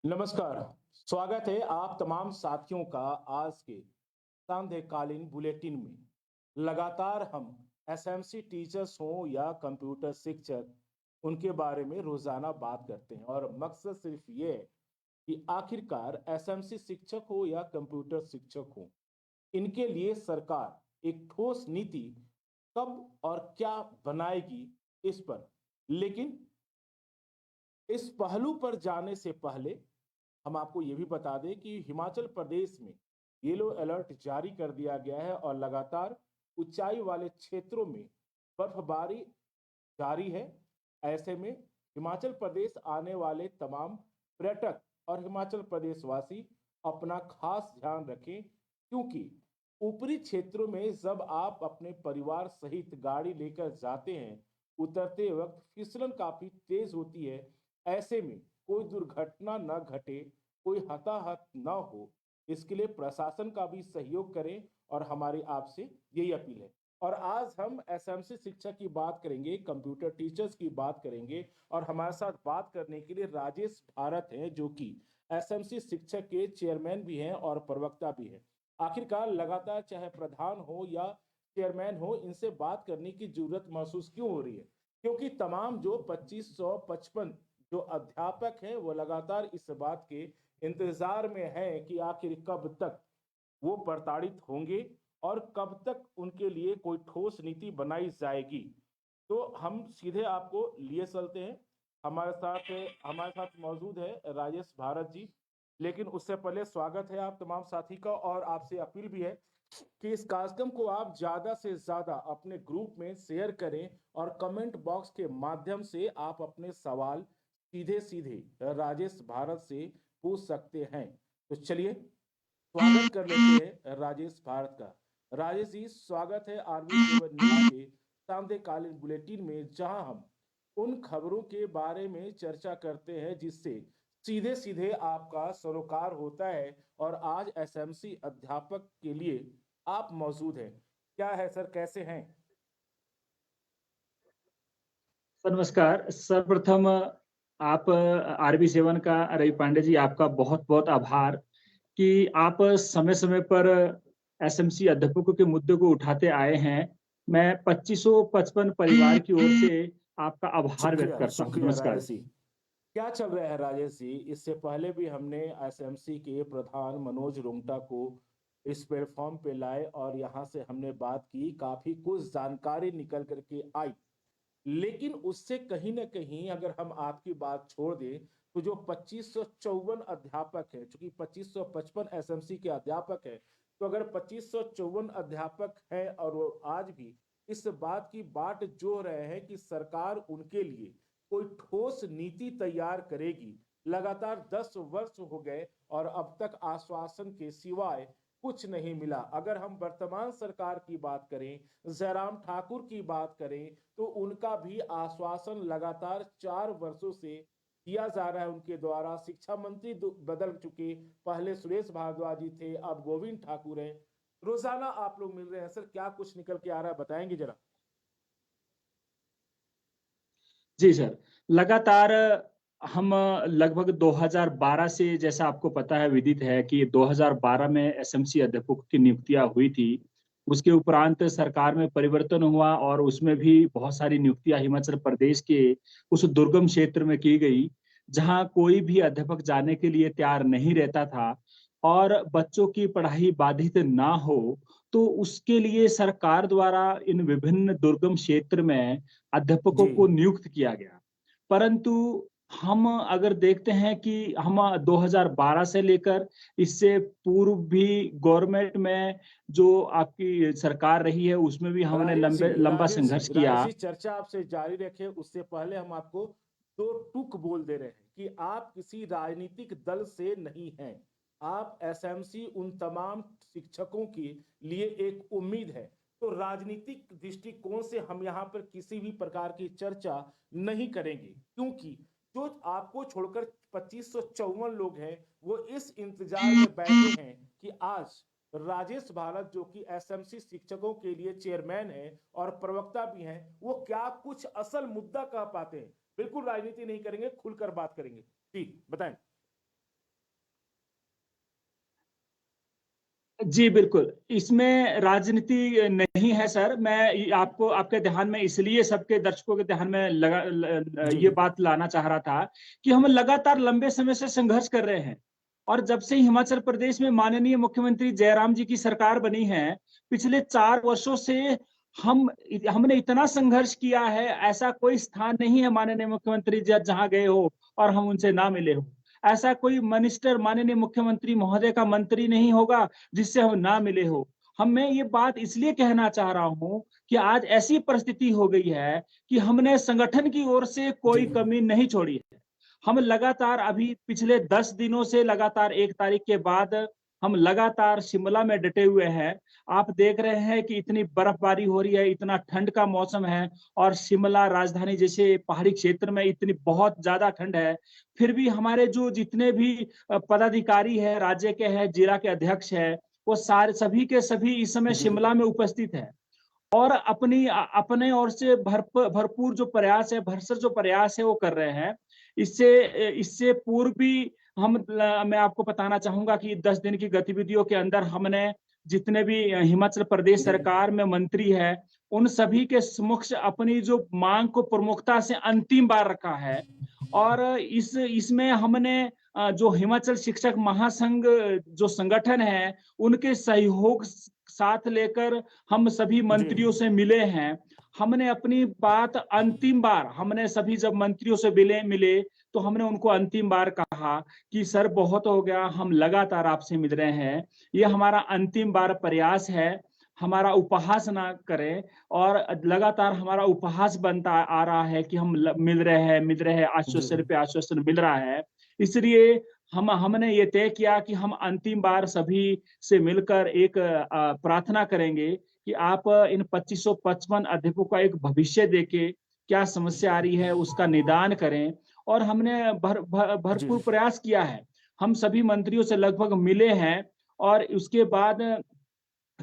नमस्कार। स्वागत है आप तमाम साथियों का आज के सांध्यकालीन बुलेटिन में। लगातार हम एसएमसी टीचर्स हों या कंप्यूटर शिक्षक, उनके बारे में रोजाना बात करते हैं और मकसद सिर्फ ये है कि आखिरकार एसएमसी शिक्षक हो या कंप्यूटर शिक्षक हो, इनके लिए सरकार एक ठोस नीति कब और क्या बनाएगी इस पर। लेकिन इस पहलू पर जाने से पहले हम आपको ये भी बता दें कि हिमाचल प्रदेश में येलो अलर्ट जारी कर दिया गया है और लगातार ऊंचाई वाले क्षेत्रों में बर्फबारी जारी है। ऐसे में हिमाचल प्रदेश आने वाले तमाम पर्यटक और हिमाचल प्रदेश वासी अपना खास ध्यान रखें, क्योंकि ऊपरी क्षेत्रों में जब आप अपने परिवार सहित गाड़ी लेकर जाते हैं, उतरते वक्त फिसलन काफी तेज होती है। ऐसे में कोई दुर्घटना न घटे, कोई हताहत न हो, इसके लिए प्रशासन का भी सहयोग करें और हमारी आपसे यही अपील है। और आज हम एसएमसी शिक्षक की बात करेंगे, कंप्यूटर टीचर्स की बात करेंगे और हमारे साथ बात करने के लिए राजेश भारत हैं, जो कि एसएमसी शिक्षक के चेयरमैन भी हैं और प्रवक्ता भी हैं। आखिरकार लगातार चाहे प्रधान हो या चेयरमैन हो, इनसे बात करने की जरूरत महसूस क्यों हो रही है? क्योंकि तमाम जो 2555 जो अध्यापक हैं वो लगातार इस बात के इंतजार में हैं कि आखिर कब तक वो प्रताड़ित होंगे और कब तक उनके लिए कोई ठोस नीति बनाई जाएगी। तो हम सीधे आपको लिए चलते हैं। हमारे साथ मौजूद है राजेश भारत जी। लेकिन उससे पहले स्वागत है आप तमाम साथी का और आपसे अपील भी है कि इस कार्यक्रम को आप ज्यादा से ज्यादा अपने ग्रुप में शेयर करें और कमेंट बॉक्स के माध्यम से आप अपने सवाल सीधे सीधे राजेश भारत से पूछ सकते हैं। तो चलिए स्वागत कर लेते हैं राजेश भारत का। राजेश जी, स्वागत है RV7 न्यूज के सांध्यकालीन बुलेटिन में, जहां हम उन खबरों के बारे में चर्चा करते हैं जिससे सीधे सीधे आपका सरोकार होता है। और आज एसएमसी अध्यापक के लिए आप मौजूद हैं। क्या है सर, कैसे हैं? सर नमस्कार। सर्वप्रथम आप RV7 का रवि पांडे जी, आपका बहुत बहुत आभार कि आप समय समय पर एसएमसी अध्यापकों के मुद्दे को उठाते आए हैं। मैं 2555 परिवार की ओर से आपका आभार व्यक्त शुक्रिया करता हूँ। शुक्रिया नमस्कार राजेश जी। जी। क्या चल रहा है राजेश जी? इससे पहले भी हमने एसएमसी के प्रधान मनोज रुंगटा को इस प्लेटफॉर्म पे लाए और यहाँ से हमने बात की, काफी कुछ जानकारी निकल करके आई। लेकिन उससे कहीं ना कहीं अगर हम आपकी बात छोड़ दें, तो जो 2554 अध्यापक है, चूंकि 2555 एसएमसी के अध्यापक है, तो अगर 2554 अध्यापक हैं और वो आज भी इस बात की बाट जो रहे हैं कि सरकार उनके लिए कोई ठोस नीति तैयार करेगी। लगातार 10 वर्ष हो गए और अब तक आश्वासन के सिवाय कुछ नहीं मिला। अगर हम वर्तमान सरकार की बात करें, जयराम ठाकुर की बात करें, तो उनका भी आश्वासन लगातार 4 वर्षों से दिया जा रहा है उनके द्वारा। शिक्षा मंत्री बदल चुके, पहले सुरेश भारद्वाज जी थे, अब गोविंद ठाकुर हैं। रोजाना आप लोग मिल रहे हैं सर, क्या कुछ निकल के आ रहा है, बताएंगे जरा। जी सर, लगातार हम लगभग 2012 से, जैसा आपको पता है, विदित है कि 2012 में एसएमसी अध्यापकों की नियुक्तियां हुई थी। उसके उपरांत सरकार में परिवर्तन हुआ और उसमें भी बहुत सारी नियुक्तियां हिमाचल प्रदेश के उस दुर्गम क्षेत्र में की गई, जहां कोई भी अध्यापक जाने के लिए तैयार नहीं रहता था और बच्चों की पढ़ाई बाधित ना हो, तो उसके लिए सरकार द्वारा इन विभिन्न दुर्गम क्षेत्र में अध्यापकों जी को नियुक्त किया गया। परंतु हम अगर देखते हैं कि हम 2012 से लेकर इससे पूर्व भी गवर्नमेंट में जो आपकी सरकार रही है, उसमें भी हमने राजेश जी, लंबा राजेश जी, संघर्ष राजेश किया। जी, चर्चा आपसे जारी रखे उससे पहले हम आपको दो टूक बोल दे रहे हैं कि आप किसी राजनीतिक दल से नहीं हैं। आप एसएमसी उन तमाम शिक्षकों के लिए एक उम्मीद है। तो राजनीतिक दृष्टिकोण से हम यहाँ पर किसी भी प्रकार की चर्चा नहीं करेंगे, क्योंकि जो आपको छोड़कर 2554 लोग हैं वो इस इंतजार में बैठे हैं कि आज राजेश भारत जो कि एसएमसी शिक्षकों के लिए चेयरमैन है और प्रवक्ता भी हैं, वो क्या कुछ असल मुद्दा कह पाते हैं? बिल्कुल राजनीति नहीं करेंगे, खुलकर बात करेंगे। जी बताएं। जी, बिल्कुल। इसमें राजनीति नहीं है सर। मैं आपको आपके ध्यान में इसलिए सबके दर्शकों के ध्यान में जी ये बात लाना चाह रहा था कि हम लगातार लंबे समय से संघर्ष कर रहे हैं। और जब से हिमाचल प्रदेश में माननीय मुख्यमंत्री जयराम जी की सरकार बनी है, पिछले 4 वर्षों से हमने इतना संघर्ष किया है, ऐसा कोई स्थान नहीं है माननीय मुख्यमंत्री जी जहाँ गए हो और हम उनसे ना मिले हो। ऐसा कोई मिनिस्टर माननीय मुख्यमंत्री महोदय का मंत्री नहीं होगा जिससे हम ना मिले हो। मैं ये बात इसलिए कहना चाह रहा हूं कि आज ऐसी परिस्थिति हो गई है कि हमने संगठन की ओर से जी कोई कमी नहीं छोड़ी है। हम लगातार अभी पिछले 10 दिनों से लगातार 1 तारीख के बाद हम लगातार शिमला में डटे हुए हैं। आप देख रहे हैं कि इतनी बर्फबारी हो रही है, इतना ठंड का मौसम है और शिमला राजधानी जैसे पहाड़ी क्षेत्र में इतनी बहुत ज्यादा ठंड है। फिर भी हमारे जो जितने भी पदाधिकारी है, राज्य के हैं, जिला के अध्यक्ष है, वो सारे सभी के सभी इस समय जी शिमला में उपस्थित है और अपने ओर से भरपूर जो प्रयास है, भरसक जो प्रयास है वो कर रहे हैं। इससे इससे पूर्व भी मैं आपको बताना चाहूंगा कि 10 दिन की गतिविधियों के अंदर हमने जितने भी हिमाचल प्रदेश जी सरकार में मंत्री है, उन सभी के समक्ष अपनी जो मांग को प्रमुखता से अंतिम बार रखा है। और इसमें हमने जो हिमाचल शिक्षक महासंघ जो संगठन है, उनके सहयोग साथ लेकर हम सभी जी मंत्रियों से मिले हैं। हमने अपनी बात अंतिम बार हमने सभी जब मंत्रियों से मिले तो हमने उनको अंतिम बार कहा कि सर बहुत हो गया, हम लगातार आपसे मिल रहे हैं, ये हमारा अंतिम बार प्रयास है, हमारा उपहास ना करें। और लगातार हमारा उपहास बनता आ रहा है कि हम मिल रहे हैं, जी आश्वासन पे आश्वासन मिल रहा है। इसलिए हमने ये तय किया कि हम अंतिम बार सभी से मिलकर एक प्रार्थना करेंगे कि आप इन 2555 अध्यापकों का एक भविष्य देके क्या समस्या आ रही है उसका निदान करें। और हमने जी भरपूर प्रयास किया है। हम सभी मंत्रियों से लगभग मिले हैं और उसके बाद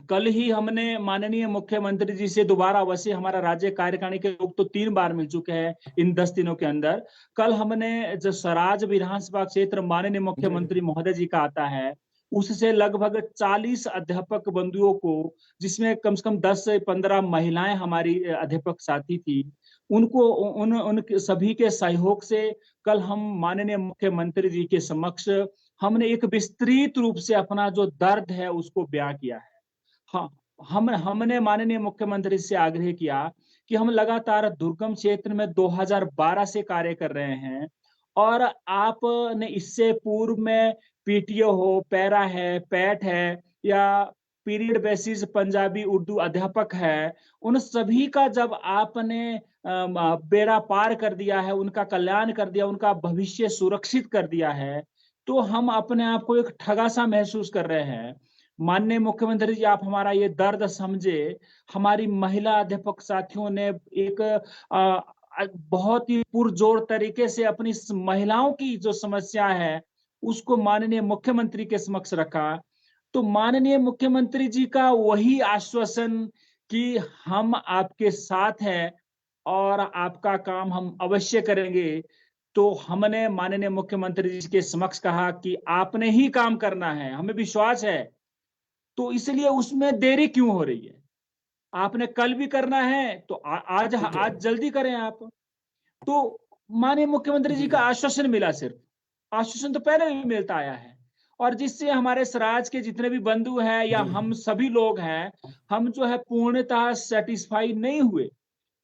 कल ही हमने माननीय मुख्यमंत्री जी से दोबारा, वैसे हमारा राज्य कार्यकारिणी के लोग तो 3 बार मिल चुके हैं इन 10 दिनों के अंदर। कल हमने जो सराज विधानसभा क्षेत्र माननीय जी मुख्यमंत्री महोदय जी का आता है, उससे लगभग 40 अध्यापक बंधुओं को, जिसमें कम से कम 10 से 15 महिलाएं हमारी अध्यापक साथी थी, उनको उन सभी के सहयोग से कल हम माननीय मुख्यमंत्री जी के समक्ष हमने एक विस्तृत रूप से अपना जो दर्द है उसको बयां किया है। हाँ, हमने माननीय मुख्यमंत्री से आग्रह किया कि हम लगातार दुर्गम क्षेत्र में 2012 से कार्य कर रहे हैं और आपने इससे पूर्व में पीटीओ हो, पैरा है, पैट है या पीरियड बेसिस पंजाबी उर्दू अध्यापक है, उन सभी का जब आपने बेड़ा पार कर दिया है, उनका कल्याण कर दिया, उनका भविष्य सुरक्षित कर दिया है, तो हम अपने आप को एक ठगा सा महसूस कर रहे हैं। माननीय मुख्यमंत्री जी, आप हमारा ये दर्द समझे। हमारी महिला अध्यापक साथियों ने एक बहुत ही पुरजोर तरीके से अपनी महिलाओं की जो समस्या है उसको माननीय मुख्यमंत्री के समक्ष रखा। तो माननीय मुख्यमंत्री जी का वही आश्वासन कि हम आपके साथ हैं और आपका काम हम अवश्य करेंगे। तो हमने माननीय मुख्यमंत्री जी के समक्ष कहा कि आपने ही काम करना है, हमें विश्वास है, तो इसलिए उसमें देरी क्यों हो रही है? आपने कल भी करना है तो आज ठीक है। आज जल्दी करें आप। तो माननीय मुख्यमंत्री जी जी का आश्वासन मिला सिर्फ। आश्वासन तो पहले भी मिलता आया है और जिससे हमारे समाज के जितने भी बंधु हैं या जी हम सभी लोग हैं, हम जो है पूर्णतः सैटिस्फाई नहीं हुए,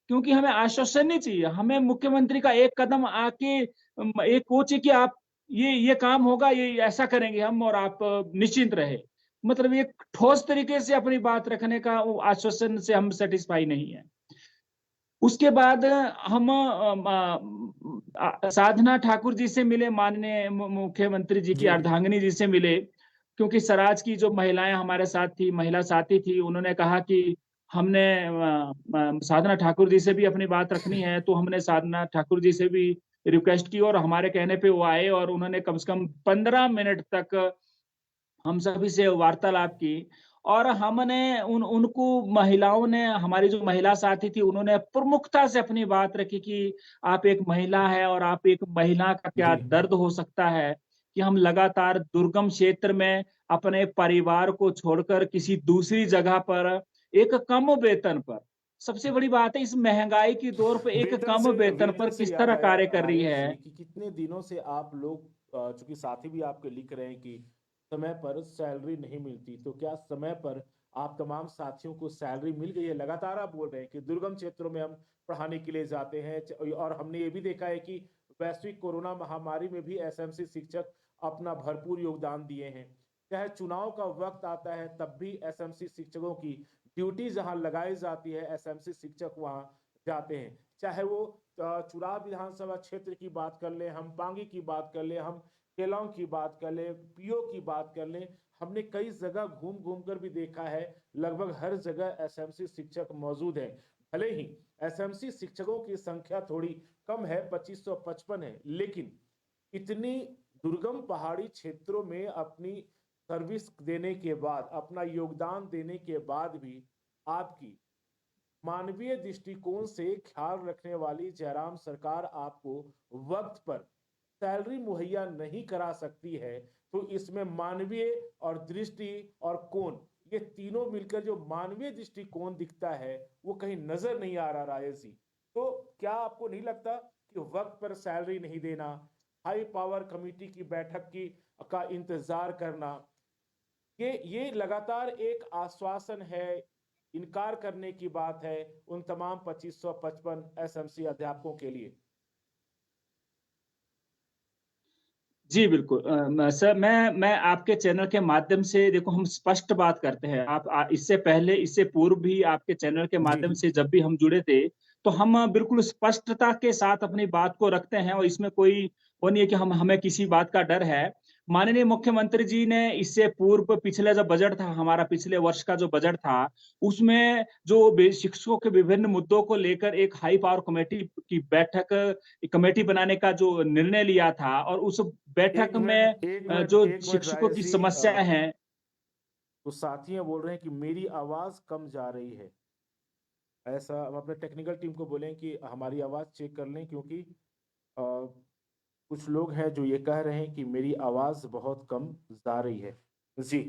क्योंकि हमें आश्वासन नहीं चाहिए। हमें मुख्यमंत्री का एक कदम आके एक वो चाहिए कि आप ये काम होगा, ये ऐसा करेंगे हम और आप निश्चिंत रहे। मतलब एक ठोस तरीके से अपनी बात रखने का वो आश्वासन से हम सैटिस्फाई नहीं है। उसके बाद हम साधना ठाकुर जी से मिले, माननीय मुख्यमंत्री जी की जी अर्धांगिनी जी से मिले, क्योंकि सराज की जो महिलाएं हमारे साथ थी, महिला साथी थी, उन्होंने कहा कि हमने साधना ठाकुर जी से भी अपनी बात रखनी है। तो हमने साधना ठाकुर जी से भी रिक्वेस्ट की और हमारे कहने पे वो आए और उन्होंने कम से कम 15 मिनट तक हम सभी से वार्तालाप की और हमने उनको महिलाओं ने, हमारी जो महिला साथी थी, उन्होंने प्रमुखता से अपनी बात रखी कि आप एक महिला है और आप एक महिला का क्या जी। दर्द हो सकता है कि हम लगातार दुर्गम क्षेत्र में अपने परिवार को छोड़कर किसी दूसरी जगह पर एक कम वेतन पर, सबसे बड़ी बात है इस महंगाई की दौर पे एक कम वेतन पर वेतन से किस याद तरह आया कार्य कर रही राजेश है। जी कि कितने दिनों से आप लोग चूंकि साथी भी आपके लिख रहे हैं कि समय पर सैलरी नहीं मिलती, तो क्या समय पर आप तमाम साथियों को सैलरी मिल गई है? लगातार आप बोल रहे हैं कि दुर्गम क्षेत्रों में हम पढ़ाने के लिए जाते हैं, और हमने ये भी देखा है कि वैश्विक कोरोना महामारी में भी एसएमसी शिक्षक अपना भरपूर योगदान दिए हैं। चाहे चुनाव का वक्त आता है तब भी एसएमसी शिक्षकों की ड्यूटी जहां लगाई जाती है, एसएमसी शिक्षक वहां जाते हैं। चाहे वो चुनाव विधानसभा क्षेत्र की बात कर ले, हम पांगी की बात कर ले, हम केलांग की बात कर ले, पीओ की बात कर ले, हमने कई जगह घूम घूम कर भी देखा है, लगभग हर जगह एसएमसी शिक्षक मौजूद है। भले ही एसएमसी शिक्षकों की संख्या थोड़ी कम है, 2555 है, लेकिन इतनी दुर्गम पहाड़ी क्षेत्रों में अपनी सर्विस देने के बाद, अपना योगदान देने के बाद भी आपकी मानवीय दृष्टिकोण से ख्याल रखने वाली जयराम सरकार आपको वक्त पर सैलरी मुहैया नहीं करा सकती है, तो इसमें मानवीय और दृष्टि और कोण, ये तीनों मिलकर जो मानवीय दृष्टिकोण दिखता है वो कहीं नजर नहीं आ रहा राजेश जी। तो क्या आपको नहीं लगता कि वक्त पर सैलरी नहीं देना, हाई पावर कमेटी की बैठक की का इंतजार करना, ये लगातार एक आश्वासन है, इनकार करने की बात है उन तमाम 2555 एसएमसी अध्यापकों के लिए? जी, बिल्कुल। सर मैं आपके चैनल के माध्यम से, देखो हम स्पष्ट बात करते हैं। आप इससे पहले, इससे पूर्व भी आपके चैनल के जी। माध्यम से जब भी हम जुड़े थे, तो हम बिल्कुल स्पष्टता के साथ अपनी बात को रखते हैं और इसमें कोई वो नहीं है कि हमें किसी बात का डर है। माननीय मुख्यमंत्री जी ने इससे पूर्व पिछला जो बजट था, हमारा पिछले वर्ष का जो बजट था, उसमें जो शिक्षकों के विभिन्न मुद्दों को लेकर एक हाई पावर कमेटी की बैठक, कमेटी बनाने का जो निर्णय लिया था और उस बैठक एक में मिनट एक मिनट जो एक मिनट शिक्षकों राजेश की जी, समस्याएँ हैं। तो साथी हैं बोल रहे हैं कि मेरी आवाज कम जा रही है। ऐसा हम अपने टेक्निकल टीम को बोलें कि हमारी आवाज चेक कर लें, क्योंकि कुछ लोग हैं जो ये कह रहे हैं कि मेरी आवाज बहुत कम जा रही है। जी।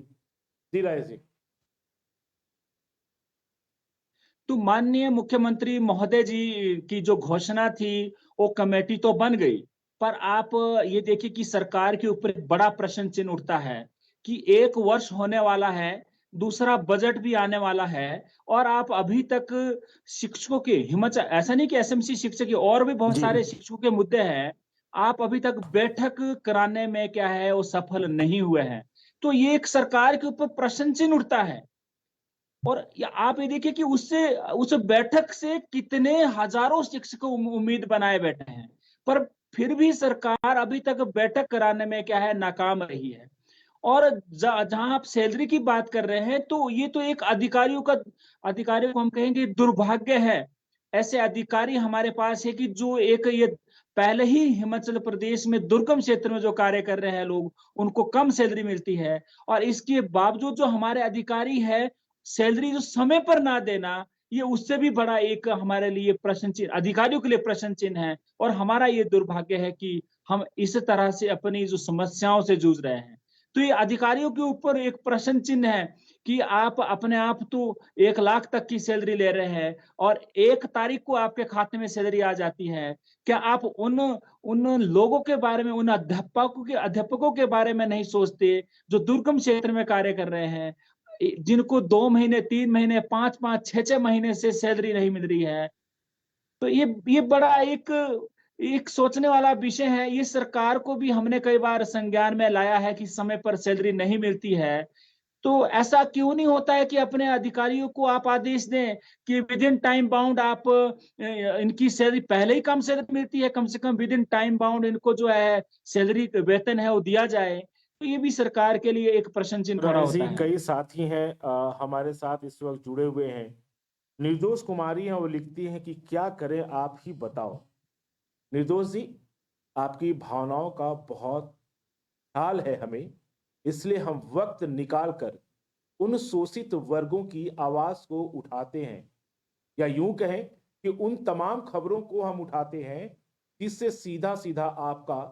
जी राजेश जी। तो माननीय मुख्यमंत्री महोदय जी की जो घोषणा थी, वो कमेटी तो बन गई, पर आप ये देखिए कि सरकार के ऊपर एक बड़ा प्रश्न चिन्ह उठता है कि 1 वर्ष होने वाला है, दूसरा बजट भी आने वाला है और आप अभी तक शिक्षकों के हिमाचल, ऐसा नहीं कि एसएमसी शिक्षक ही, और भी बहुत जी। सारे शिक्षकों के मुद्दे हैं, आप अभी तक बैठक कराने में क्या है, वो सफल नहीं हुए हैं। तो ये एक सरकार के ऊपर प्रश्न चिन्ह उठता है। और आप ये देखिए कि उससे, उस बैठक से कितने हजारों शिक्षक उम्मीद बनाए बैठे हैं, पर फिर भी सरकार अभी तक बैठक कराने में क्या है, नाकाम रही है। और जहां आप सैलरी की बात कर रहे हैं, तो ये तो एक अधिकारियों को हम कहेंगे दुर्भाग्य है। ऐसे अधिकारी हमारे पास है कि जो एक ये पहले ही हिमाचल प्रदेश में दुर्गम क्षेत्र में जो कार्य कर रहे हैं लोग, उनको कम सैलरी मिलती है और इसके बावजूद जो हमारे अधिकारी है, सैलरी जो समय पर ना देना, ये उससे भी बड़ा एक हमारे लिए प्रश्न चिन्ह, अधिकारियों के लिए प्रश्न चिन्ह है। और हमारा ये दुर्भाग्य है कि हम इस तरह से अपनी जो समस्याओं से जूझ रहे हैं। तो ये अधिकारियों के ऊपर एक प्रश्न चिन्ह है कि आप अपने आप तो 1 लाख तक की सैलरी ले रहे हैं और 1 तारीख को आपके खाते में सैलरी आ जाती है। क्या आप उन उन लोगों के बारे में, उन अध्यापकों के बारे में नहीं सोचते, जो दुर्गम क्षेत्र में कार्य कर रहे हैं? जिनको 2 महीने, 3 महीने, 5-5, 6-6 महीने से सैलरी नहीं मिल रही है। तो ये बड़ा एक एक सोचने वाला विषय है। ये सरकार को भी हमने कई बार संज्ञान में लाया है कि समय पर सैलरी नहीं मिलती है। तो ऐसा क्यों नहीं होता है कि अपने अधिकारियों को आप आदेश दें कि विदिन टाइम बाउंड आप इनकी सैलरी, पहले ही कम सैलरी मिलती है, कम से कम विदिन टाइम बाउंड इनको जो है सैलरी, वेतन है वो दिया जाए। तो ये भी सरकार के लिए एक प्रश्न चिन्ह खड़ा राजेश जी, होता है। कई साथी हैं हमारे साथ इस वक्त जुड़े हुए हैं। निर्दोष कुमारी हैं, वो लिखती हैं कि क्या करें आप ही बताओ। निर्दोष जी, आपकी भावनाओं का बहुत ख्याल है हमें, इसलिए हम वक्त निकाल कर उन शोषित वर्गों की आवाज को उठाते हैं, या यूं कहें कि उन तमाम खबरों को हम उठाते हैं जिससे सीधा सीधा आपका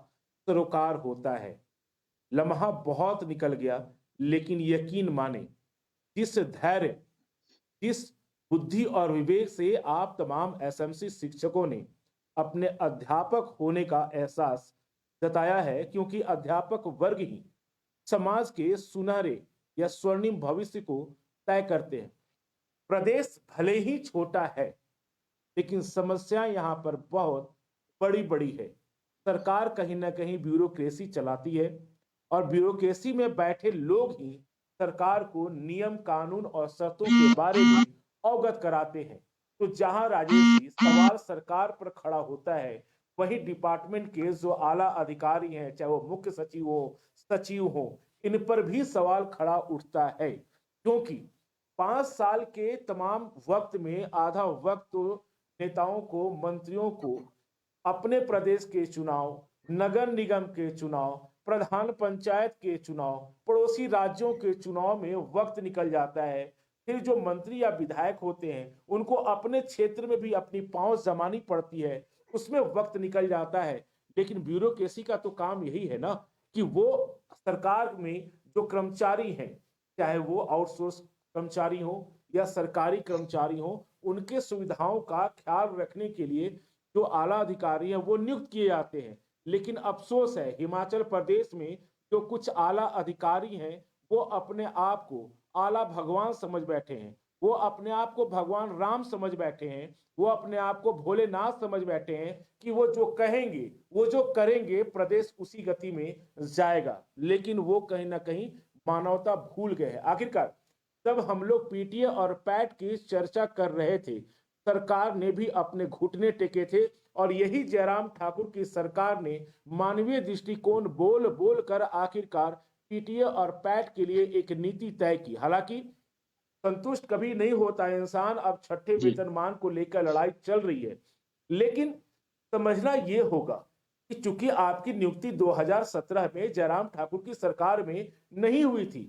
सरोकार होता है। लम्हा बहुत निकल गया, लेकिन यकीन माने, जिस धैर्य, जिस बुद्धि और विवेक से आप तमाम एसएमसी शिक्षकों ने अपने अध्यापक होने का एहसास जताया है, क्योंकि अध्यापक वर्ग ही समाज के सुनहरे या स्वर्णिम भविष्य को तय करते हैं। प्रदेश भले ही छोटा है, लेकिन समस्या यहाँ पर बहुत बड़ी बड़ी है। सरकार कहीं ना कहीं ब्यूरोक्रेसी चलाती है, और ब्यूरोक्रेसी में बैठे लोग ही सरकार को नियम, कानून और शर्तों के बारे में अवगत कराते हैं। तो जहां राजेश जी सवाल सरकार पर खड़ा होता है, वही डिपार्टमेंट के जो आला अधिकारी हैं, चाहे वो मुख्य सचिव हो, सचिव हो, इन पर भी सवाल खड़ा उठता है। क्योंकि 5 साल के तमाम वक्त में आधा वक्त तो नेताओं को, मंत्रियों को अपने प्रदेश के चुनाव, नगर निगम के चुनाव, प्रधान पंचायत के चुनाव, पड़ोसी राज्यों के चुनाव में वक्त निकल जाता है। फिर जो मंत्री या विधायक होते हैं, उनको अपने क्षेत्र में भी अपनी पहुंच जमानी पड़ती है, उसमें वक्त निकल जाता है। लेकिन ब्यूरोक्रेसी का तो काम यही है ना, कि वो सरकार में जो कर्मचारी हैं, चाहे वो आउटसोर्स कर्मचारी हो या सरकारी कर्मचारी हो, उनके सुविधाओं का ख्याल रखने के लिए जो आला अधिकारी हैं वो नियुक्त किए जाते हैं। लेकिन अफसोस है, हिमाचल प्रदेश में जो कुछ आला अधिकारी हैं, वो अपने आप को आला भगवान समझ बैठे हैं, वो अपने आप को भगवान राम समझ बैठे हैं, वो अपने आप को भोलेनाथ समझ बैठे हैं कि वो जो कहेंगे, वो जो करेंगे, प्रदेश उसी गति में जाएगा। लेकिन वो कहीं ना कहीं मानवता भूल गए हैं। आखिरकार जब हम लोग पीटीए और पैट की चर्चा कर रहे थे, सरकार ने भी अपने घुटने टेके थे, और यही जयराम ठाकुर की सरकार ने मानवीय दृष्टिकोण बोल बोल कर आखिरकार पीटीए और पैट के लिए एक नीति तय की। हालांकि संतुष्ट कभी नहीं होता इंसान, अब छठे जी वेतनमान को लेकर लड़ाई चल रही है। लेकिन समझना यह होगा कि चूंकि आपकी नियुक्ति 2017 में जयराम ठाकुर की सरकार में नहीं हुई थी,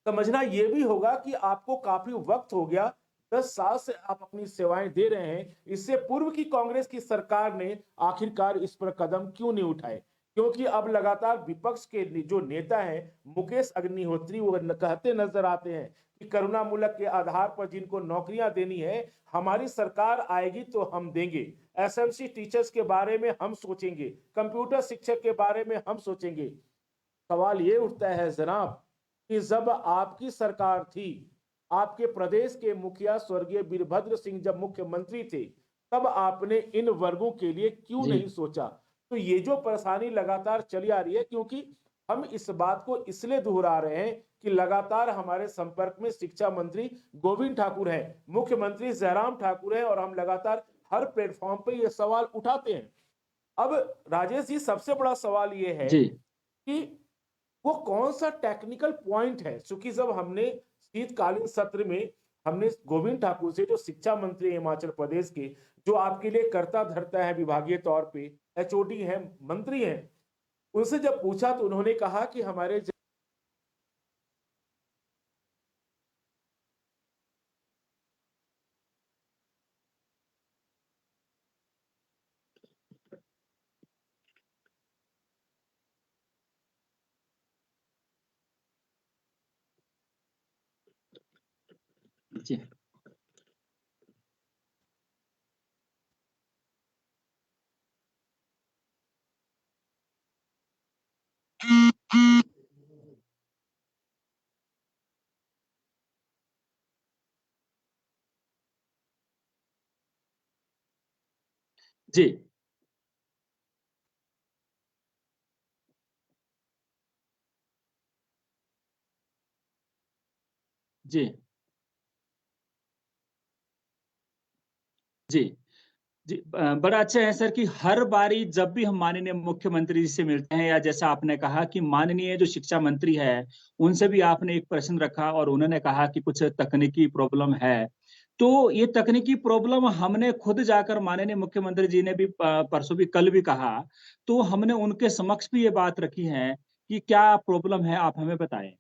समझना यह भी होगा कि आपको काफी वक्त हो गया, 10 साल से आप अपनी सेवाएं दे रहे हैं। इससे पूर्व की कांग्रेस की सरकार ने आखिरकार इस पर कदम क्यों नहीं उठाए? क्योंकि अब लगातार विपक्ष के जो नेता हैं, मुकेश अग्निहोत्री, वो कहते नजर आते हैं कि करुणामूलक के आधार पर जिनको नौकरियां देनी है, हमारी सरकार आएगी तो हम देंगे। एसएमसी टीचर्स के बारे में हम सोचेंगे, कंप्यूटर शिक्षक के बारे में हम सोचेंगे। सवाल ये उठता है जनाब कि जब आपकी सरकार थी, आपके प्रदेश के मुखिया स्वर्गीय वीरभद्र सिंह जब मुख्यमंत्री थे, तब आपने इन वर्गों के लिए क्यों जी नहीं सोचा? तो ये जो परेशानी लगातार चली आ रही है, क्योंकि हम इस बात को इसलिए दोहरा रहे हैं कि लगातार हमारे संपर्क में शिक्षा मंत्री गोविंद ठाकुर है, मुख्यमंत्री जयराम ठाकुर है, और हम लगातार हर प्लेटफॉर्म पे ये सवाल उठाते हैं। अब राजेश जी, सबसे बड़ा सवाल ये है जी कि वो कौन सा टेक्निकल पॉइंट है? क्योंकि जब हमने शीतकालीन सत्र में हमने गोविंद ठाकुर से, जो शिक्षा मंत्री है हिमाचल प्रदेश के, जो आपके लिए करता धरता है विभागीय तौर पे, एचओडी हैं, मंत्री हैं, उनसे जब पूछा तो उन्होंने कहा कि हमारे जी जी जी जी जी बड़ा अच्छा है सर कि हर बारी जब भी हम माननीय मुख्यमंत्री जी से मिलते हैं, या जैसा आपने कहा कि माननीय जो शिक्षा मंत्री है, उनसे भी आपने एक प्रश्न रखा और उन्होंने कहा कि कुछ तकनीकी प्रॉब्लम है। तो ये तकनीकी प्रॉब्लम हमने खुद जाकर, माननीय मुख्यमंत्री जी ने भी परसों भी, कल भी कहा, तो हमने उनके समक्ष भी ये बात रखी है कि क्या प्रॉब्लम है, आप हमें बताएं।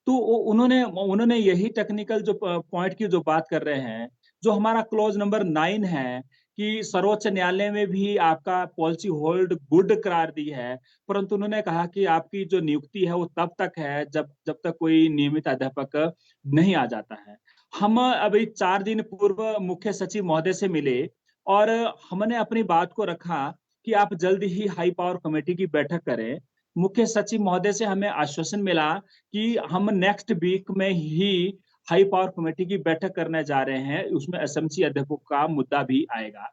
तो उन्होंने उन्होंने यही टेक्निकल जो पॉइंट की जो बात कर रहे हैं, जो हमारा क्लॉज नंबर 9 है कि सर्वोच्च न्यायालय में भी आपका पॉलिसी होल्ड गुड करार दी है, परंतु उन्होंने कहा कि आपकी जो नियुक्ति है वो तब तक है जब जब तक कोई नियमित अध्यापक नहीं आ जाता है। हम अभी 4 दिन पूर्व मुख्य सचिव महोदय से मिले और हमने अपनी बात को रखा कि आप जल्द ही हाई पावर कमेटी की बैठक करें। मुख्य सचिव महोदय से हमें आश्वासन मिला कि हम नेक्स्ट वीक में ही हाई पावर कमेटी की बैठक करने जा रहे हैं, उसमें एसएमसी अध्यक्षों का मुद्दा भी आएगा।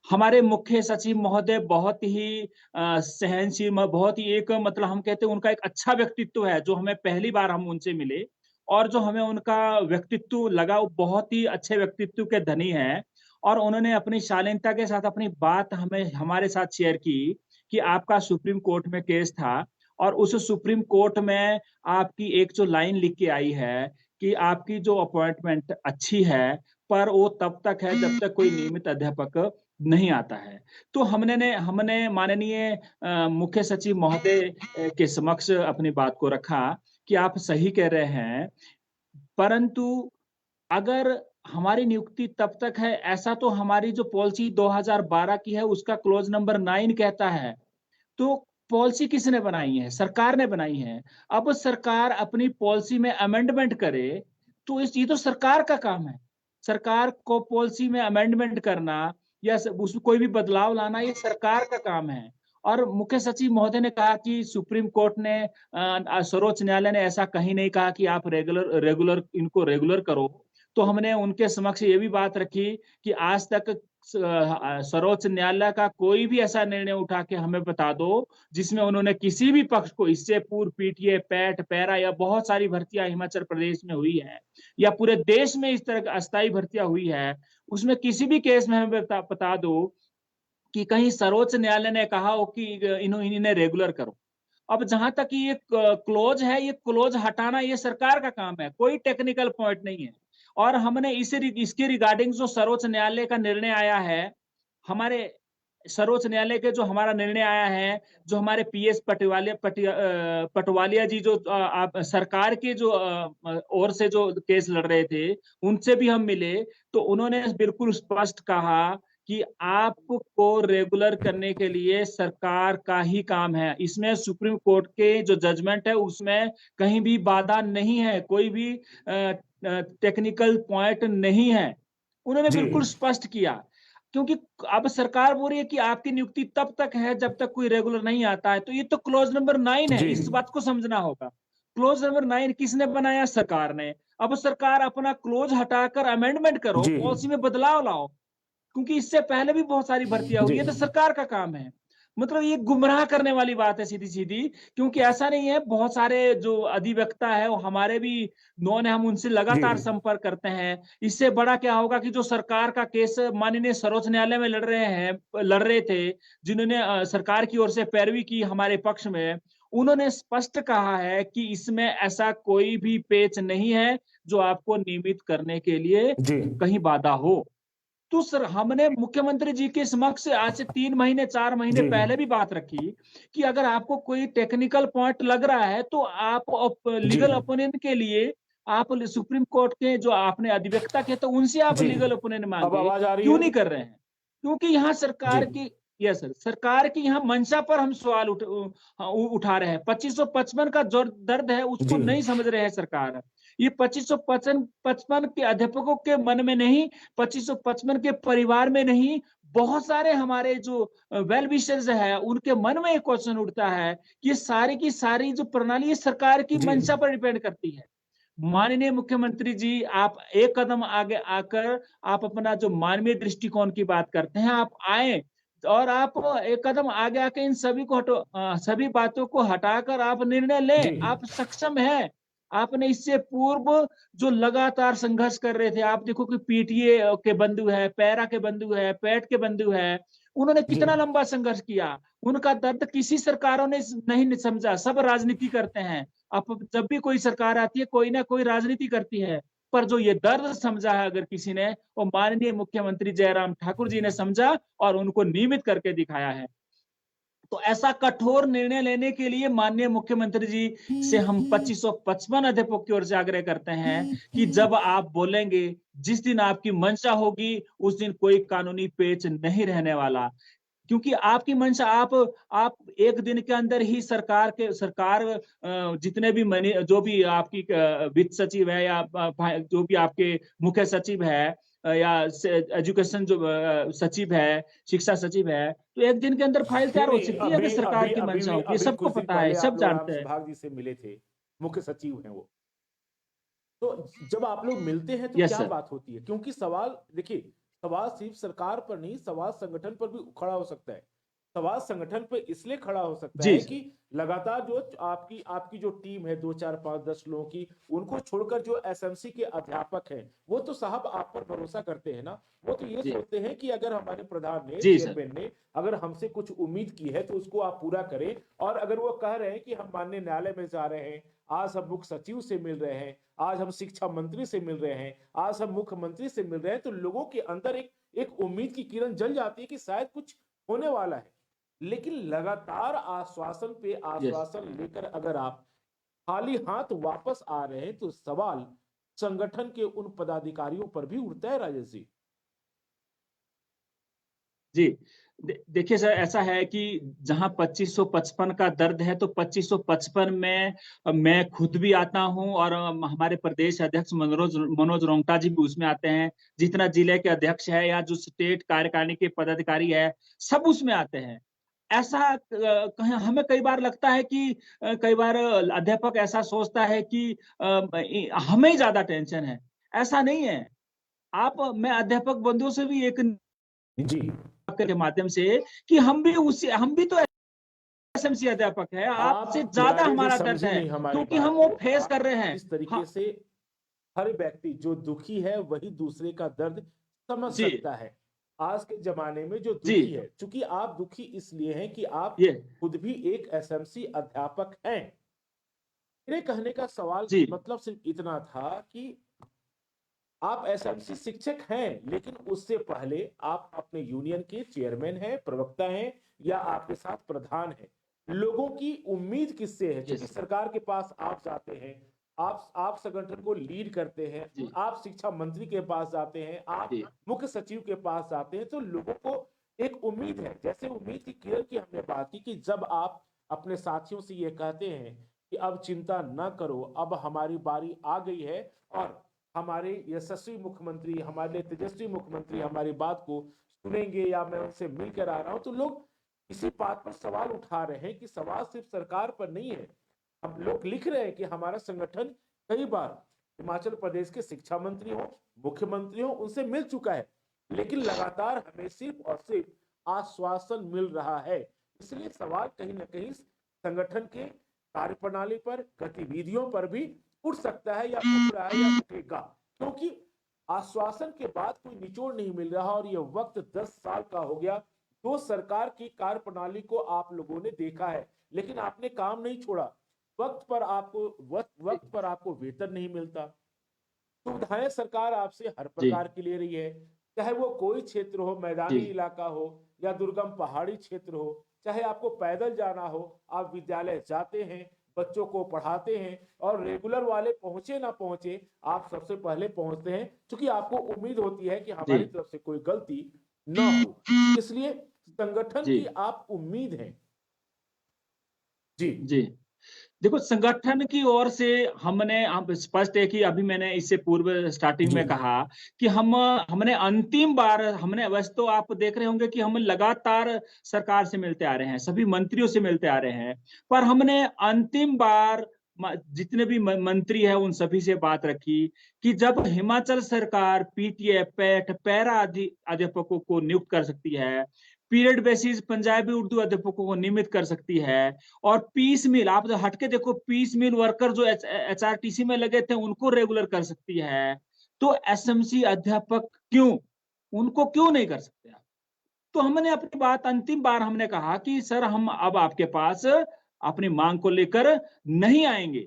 हमारे मुख्य सचिव महोदय बहुत ही सहनशील, बहुत ही एक मतलब हम कहते हैं उनका एक अच्छा व्यक्तित्व है, जो हमें पहली बार हम उनसे मिले और जो हमें उनका व्यक्तित्व लगा वो बहुत ही अच्छे व्यक्तित्व के धनी हैं। और उन्होंने अपनी शालीनता के साथ अपनी बात हमें हमारे साथ शेयर की कि आपका सुप्रीम कोर्ट में केस था और उस सुप्रीम कोर्ट में आपकी एक जो लाइन लिख के आई है कि आपकी जो अपॉइंटमेंट अच्छी है, पर वो तब तक है जब तक कोई नियमित अध्यापक नहीं आता है। तो हमने माननीय मुख्य सचिव महोदय के समक्ष अपनी बात को रखा कि आप सही कह रहे हैं, परंतु अगर हमारी नियुक्ति तब तक है, ऐसा तो हमारी जो पॉलिसी 2012 की है उसका क्लॉज नंबर 9 कहता है। तो पॉलिसी किसने बनाई है? सरकार ने बनाई है। अब सरकार अपनी पॉलिसी में अमेंडमेंट करे तो इस ये तो सरकार का काम है। सरकार को पॉलिसी में अमेंडमेंट करना या उसमें कोई भी बदलाव लाना ये सरकार का काम है। और मुख्य सचिव महोदय ने कहा कि सुप्रीम कोर्ट ने सर्वोच्च न्यायालय ने ऐसा कहीं नहीं कहा कि आप रेगुलर इनको रेगुलर करो। तो हमने उनके समक्ष ये भी बात रखी कि आज तक सर्वोच्च न्यायालय का कोई भी ऐसा निर्णय उठा के हमें बता दो जिसमें उन्होंने किसी भी पक्ष को, इससे पूर्व पीटीए, पैट, पैरा या बहुत सारी भर्तियां हिमाचल प्रदेश में हुई है या पूरे देश में इस तरह की अस्थायी भर्तियां हुई है, उसमें किसी भी केस में हमें बता दो कि कहीं सर्वोच्च न्यायालय ने कहा हो कि इन्हें रेगुलर करो। अब जहां तक ये क्लोज है, ये क्लोज हटाना ये सरकार का काम है, कोई टेक्निकल पॉइंट नहीं है। और हमने इसके रिगार्डिंग जो सर्वोच्च न्यायालय का निर्णय आया है, हमारे सर्वोच्च न्यायालय के जो हमारा निर्णय आया है, जो हमारे पीएस पटवालिया जी जो आप सरकार के जो ओर से जो केस लड़ रहे थे, उनसे भी हम मिले, तो उन्होंने बिल्कुल स्पष्ट कहा कि आपको रेगुलर करने के लिए सरकार का ही काम है। इसमें सुप्रीम कोर्ट के जो जजमेंट है उसमें कहीं भी बाधा नहीं है, कोई भी टेक्निकल पॉइंट नहीं है। उन्होंने जी बिल्कुल स्पष्ट किया, क्योंकि अब सरकार बोल रही है कि आपकी नियुक्ति तब तक है जब तक कोई रेगुलर नहीं आता है। तो ये तो क्लोज नंबर 9 है, जी इस बात को समझना होगा। क्लोज नंबर 9 किसने बनाया? सरकार ने। अब सरकार अपना क्लोज हटाकर अमेंडमेंट करो, जी पॉलिसी में बदलाव लाओ, क्योंकि इससे पहले भी बहुत सारी भर्तियां हुई जी है, तो सरकार का काम है। मतलब ये गुमराह करने वाली बात है सीधी सीधी, क्योंकि ऐसा नहीं है, बहुत सारे जो अधिवक्ता है वो हमारे भी नॉन है, हम उनसे जी लगातार संपर्क करते हैं। इससे बड़ा क्या होगा कि जो सरकार का केस माननीय सर्वोच्च न्यायालय में लड़ रहे थे, जिन्होंने सरकार की ओर से पैरवी की हमारे पक्ष में, उन्होंने स्पष्ट कहा है कि इसमें ऐसा कोई भी पेच नहीं है जो आपको नियमित करने के लिए जी कहीं बाधा हो। तो सर हमने मुख्यमंत्री जी के समक्ष आज से 3 महीने 4 महीने जी पहले भी बात रखी कि अगर आपको कोई टेक्निकल पॉइंट लग रहा है तो आप जी लीगल ओपिनियन के लिए आप सुप्रीम कोर्ट के जो आपने अधिवक्ता के, तो उनसे आप जी लीगल ओपिनियन अब मांगे, आवाज आ रही क्यों है? नहीं कर रहे हैं? क्योंकि यहाँ जी सरकार की, यस सर, सरकार की यहाँ मंशा पर हम सवाल उठा रहे हैं। 2555 का जो दर्द है उसको जी नहीं समझ रहे हैं सरकार। ये 2555 के अध्यापकों के मन में नहीं, 2555 के परिवार में नहीं, बहुत सारे हमारे जो वेल विशर्स है उनके मन में एक क्वेश्चन उठता है कि ये सारी की सारी जो प्रणाली है सरकार की जी मंशा पर डिपेंड करती है। माननीय मुख्यमंत्री जी, आप एक कदम आगे आकर आप अपना जो मानवीय दृष्टिकोण की बात करते हैं, आप आए और आप एक कदम आगे आके इन सभी को सभी बातों को हटाकर आप निर्णय जी लें। आप सक्षम हैं। आपने इससे पूर्व जो लगातार संघर्ष कर रहे थे, आप देखो कि पीटीए के बंधु है, पैरा के बंधु है, पैट के बंधु है, उन्होंने जी कितना लंबा संघर्ष किया। उनका दर्द किसी सरकारों ने नहीं समझा, सब राजनीति करते हैं। अब जब भी कोई सरकार आती है कोई ना कोई राजनीति करती है, पर जो ये दर्द समझा है अगर किसी ने, वो माननीय मुख्यमंत्री जयराम ठाकुर जी ने समझा और उनको नियमित करके दिखाया है। तो ऐसा कठोर निर्णय लेने के लिए माननीय मुख्यमंत्री जी से हम 2555 अध्यापकों की ओर से आग्रह करते हैं कि जब आप बोलेंगे, जिस दिन आपकी मंशा होगी, उस दिन कोई कानूनी पेच नहीं रहने वाला। क्योंकि आपकी मंशा आप एक दिन के अंदर ही सरकार जितने भी मनी जो भी आपकी वित्त सचिव है या जो भी आपके मुख्य सचिव है या एजुकेशन जो सचिव है, शिक्षा सचिव है, तो एक दिन के अंदर फाइल नहीं तैयार हो नहीं, सकती है अगर सरकार की मंशा होगी। अभी सबको कुछ दिन पता है, पहले सब आप लोग जानते राम हैं। सुभाग जी से मिले थे, मुख्य सचिव हैं वो। तो जब आप लोग मिलते हैं तो यस क्या सर। बात होती है? क्योंकि सवाल देखिए, सवाल सिर्फ सरकार पर नहीं, सवाल संगठन पर भी खड़ा हो सकता है। सवाल संगठन पर इसलिए खड़ा हो सकता जी है सर। कि लगातार जो आपकी आपकी जो टीम है 2 4 5 10 लोगों की, उनको छोड़कर जो एसएमसी के अध्यापक हैं, वो तो साहब आप पर भरोसा करते हैं ना। वो तो ये जी सोचते हैं कि अगर हमारे प्रधान ने, जी सर। चेयरमैन ने अगर हमसे कुछ उम्मीद की है तो उसको आप पूरा करें। और अगर वो कह रहे हैं कि हम माननीय न्यायालय में जा रहे हैं, आज हम मुख्य सचिव से मिल रहे हैं, आज हम शिक्षा मंत्री से मिल रहे हैं, आज हम मुख्यमंत्री से मिल रहे हैं, तो लोगों के अंदर एक एक उम्मीद की किरण जल जाती है कि शायद कुछ होने वाला है। लेकिन लगातार आश्वासन पे यस। आश्वासन लेकर अगर आप खाली हाथ वापस आ रहे हैं तो सवाल संगठन के उन पदाधिकारियों पर भी उठता है, राजेश जी। जी। देखिए सर, ऐसा है कि जहाँ 2555 का दर्द है तो 2555 में मैं खुद भी आता हूँ और हमारे प्रदेश अध्यक्ष मनोज मनोज रोंगटा जी भी उसमें आते हैं। जितना जिले के अध्यक्ष है या जो स्टेट कार्यकारिणी के पदाधिकारी है, सब उसमें आते हैं। ऐसा कहीं हमें कई बार लगता है कि कई बार अध्यापक ऐसा सोचता है कि हमें ही ज्यादा टेंशन है। ऐसा नहीं है। आप मैं अध्यापक बंधुओं से भी एक जी। के माध्यम से कि हम भी तो एसएमसी अध्यापक है, आपसे आप ज्यादा राजेश जी हमारा दर्द समझे है, नहीं हमारी क्योंकि हम बात वो को। फेस आप कर रहे हैं। इस तरीके हाँ। से हर व्यक्ति जो दुखी है वही दूसरे का दर्द समझ जी सकता है। आज के जमाने में जो जी। दुखी है, चूंकि आप दुखी इसलिए हैं कि आप ये खुद भी एक एसएमसी अध्यापक हैं। मेरे कहने का सवाल जी मतलब सिर्फ इतना था कि आप एसएमसी शिक्षक हैं, लेकिन उससे पहले आप अपने यूनियन के चेयरमैन हैं, प्रवक्ता हैं, या आपके साथ प्रधान हैं। लोगों की उम्मीद किससे है? क्योंकि यस सरकार के पास आप जाते हैं, आप संगठन को लीड करते हैं, जी आप शिक्षा मंत्री के पास जाते हैं, आप जी मुख्य सचिव के पास जाते हैं, तो लोगों को एक उम्मीद है। जैसे उम्मीद की किरण की हमने बात की कि जब आप अपने साथियों से ये कहते हैं कि अब चिंता न करो, अब हमारी बारी आ गई है, और हमारे यशस्वी मुख्यमंत्री, हमारे तेजस्वी मुख्यमंत्री हमारी बात को सुनेंगे, या मैं उनसे मिलकर आ रहा हूं, तो लोग इसी बात पर सवाल उठा रहे हैं कि सवाल सिर्फ सरकार पर नहीं है। हम लोग लिख रहे हैं कि हमारा संगठन कई बार हिमाचल प्रदेश के शिक्षा मंत्री हो, मुख्यमंत्री हो, उनसे मिल चुका है, लेकिन लगातार हमें सिर्फ और सिर्फ आश्वासन मिल रहा है। इसलिए सवाल कहीं ना कहीं संगठन के कार्यप्रणाली पर, गतिविधियों पर भी उठ सकता है, या उठ रहा है, या उठेगा। क्योंकि आश्वासन के बाद कोई निचोड़ नहीं मिल रहा, और यह वक्त 10 साल का हो गया। तो सरकार की कार्यप्रणाली को आप लोगों ने देखा है, लेकिन आपने काम नहीं छोड़ा। वक्त पर आपको वेतन नहीं मिलता, सुविधाएं सरकार आपसे हर जी प्रकार की ले रही है, चाहे वो कोई क्षेत्र हो, जी मैदानी इलाका हो या दुर्गम पहाड़ी क्षेत्र हो, चाहे आपको पैदल जाना हो, आप विद्यालय जाते हैं, बच्चों को पढ़ाते हैं, और रेगुलर वाले पहुंचे ना पहुंचे, आप सबसे पहले पहुंचते हैं, क्योंकि आपको उम्मीद होती है कि जी हमारी तरफ से कोई गलती ना हो। इसलिए संगठन जी की आप उम्मीद हैं। जी। जी। देखो, संगठन की ओर से हम स्पष्ट है कि अभी मैंने इससे पूर्व स्टार्टिंग जी। में कहा कि हमने अंतिम बार हमने वैसे तो आप देख रहे होंगे कि हम लगातार सरकार से मिलते आ रहे हैं, सभी मंत्रियों से मिलते आ रहे हैं, पर हमने अंतिम बार जितने भी मंत्री हैं उन सभी से बात रखी कि जब हिमाचल सरकार पीटीए, पैट, पैरा अध्यापकों को नियुक्त कर सकती है, पीरियड बेसिस पंजाबी उर्दू अध्यापकों को नियमित कर सकती है, और पीस मिल, आप जो हटके देखो, पीस मिल वर्कर जो एचआरटीसी में लगे थे उनको रेगुलर कर सकती है, तो एसएमसी अध्यापक क्यों, उनको क्यों नहीं कर सकते आप? तो हमने अपनी बात अंतिम बार हमने कहा कि सर, हम अब आपके पास अपनी मांग को लेकर नहीं आएंगे।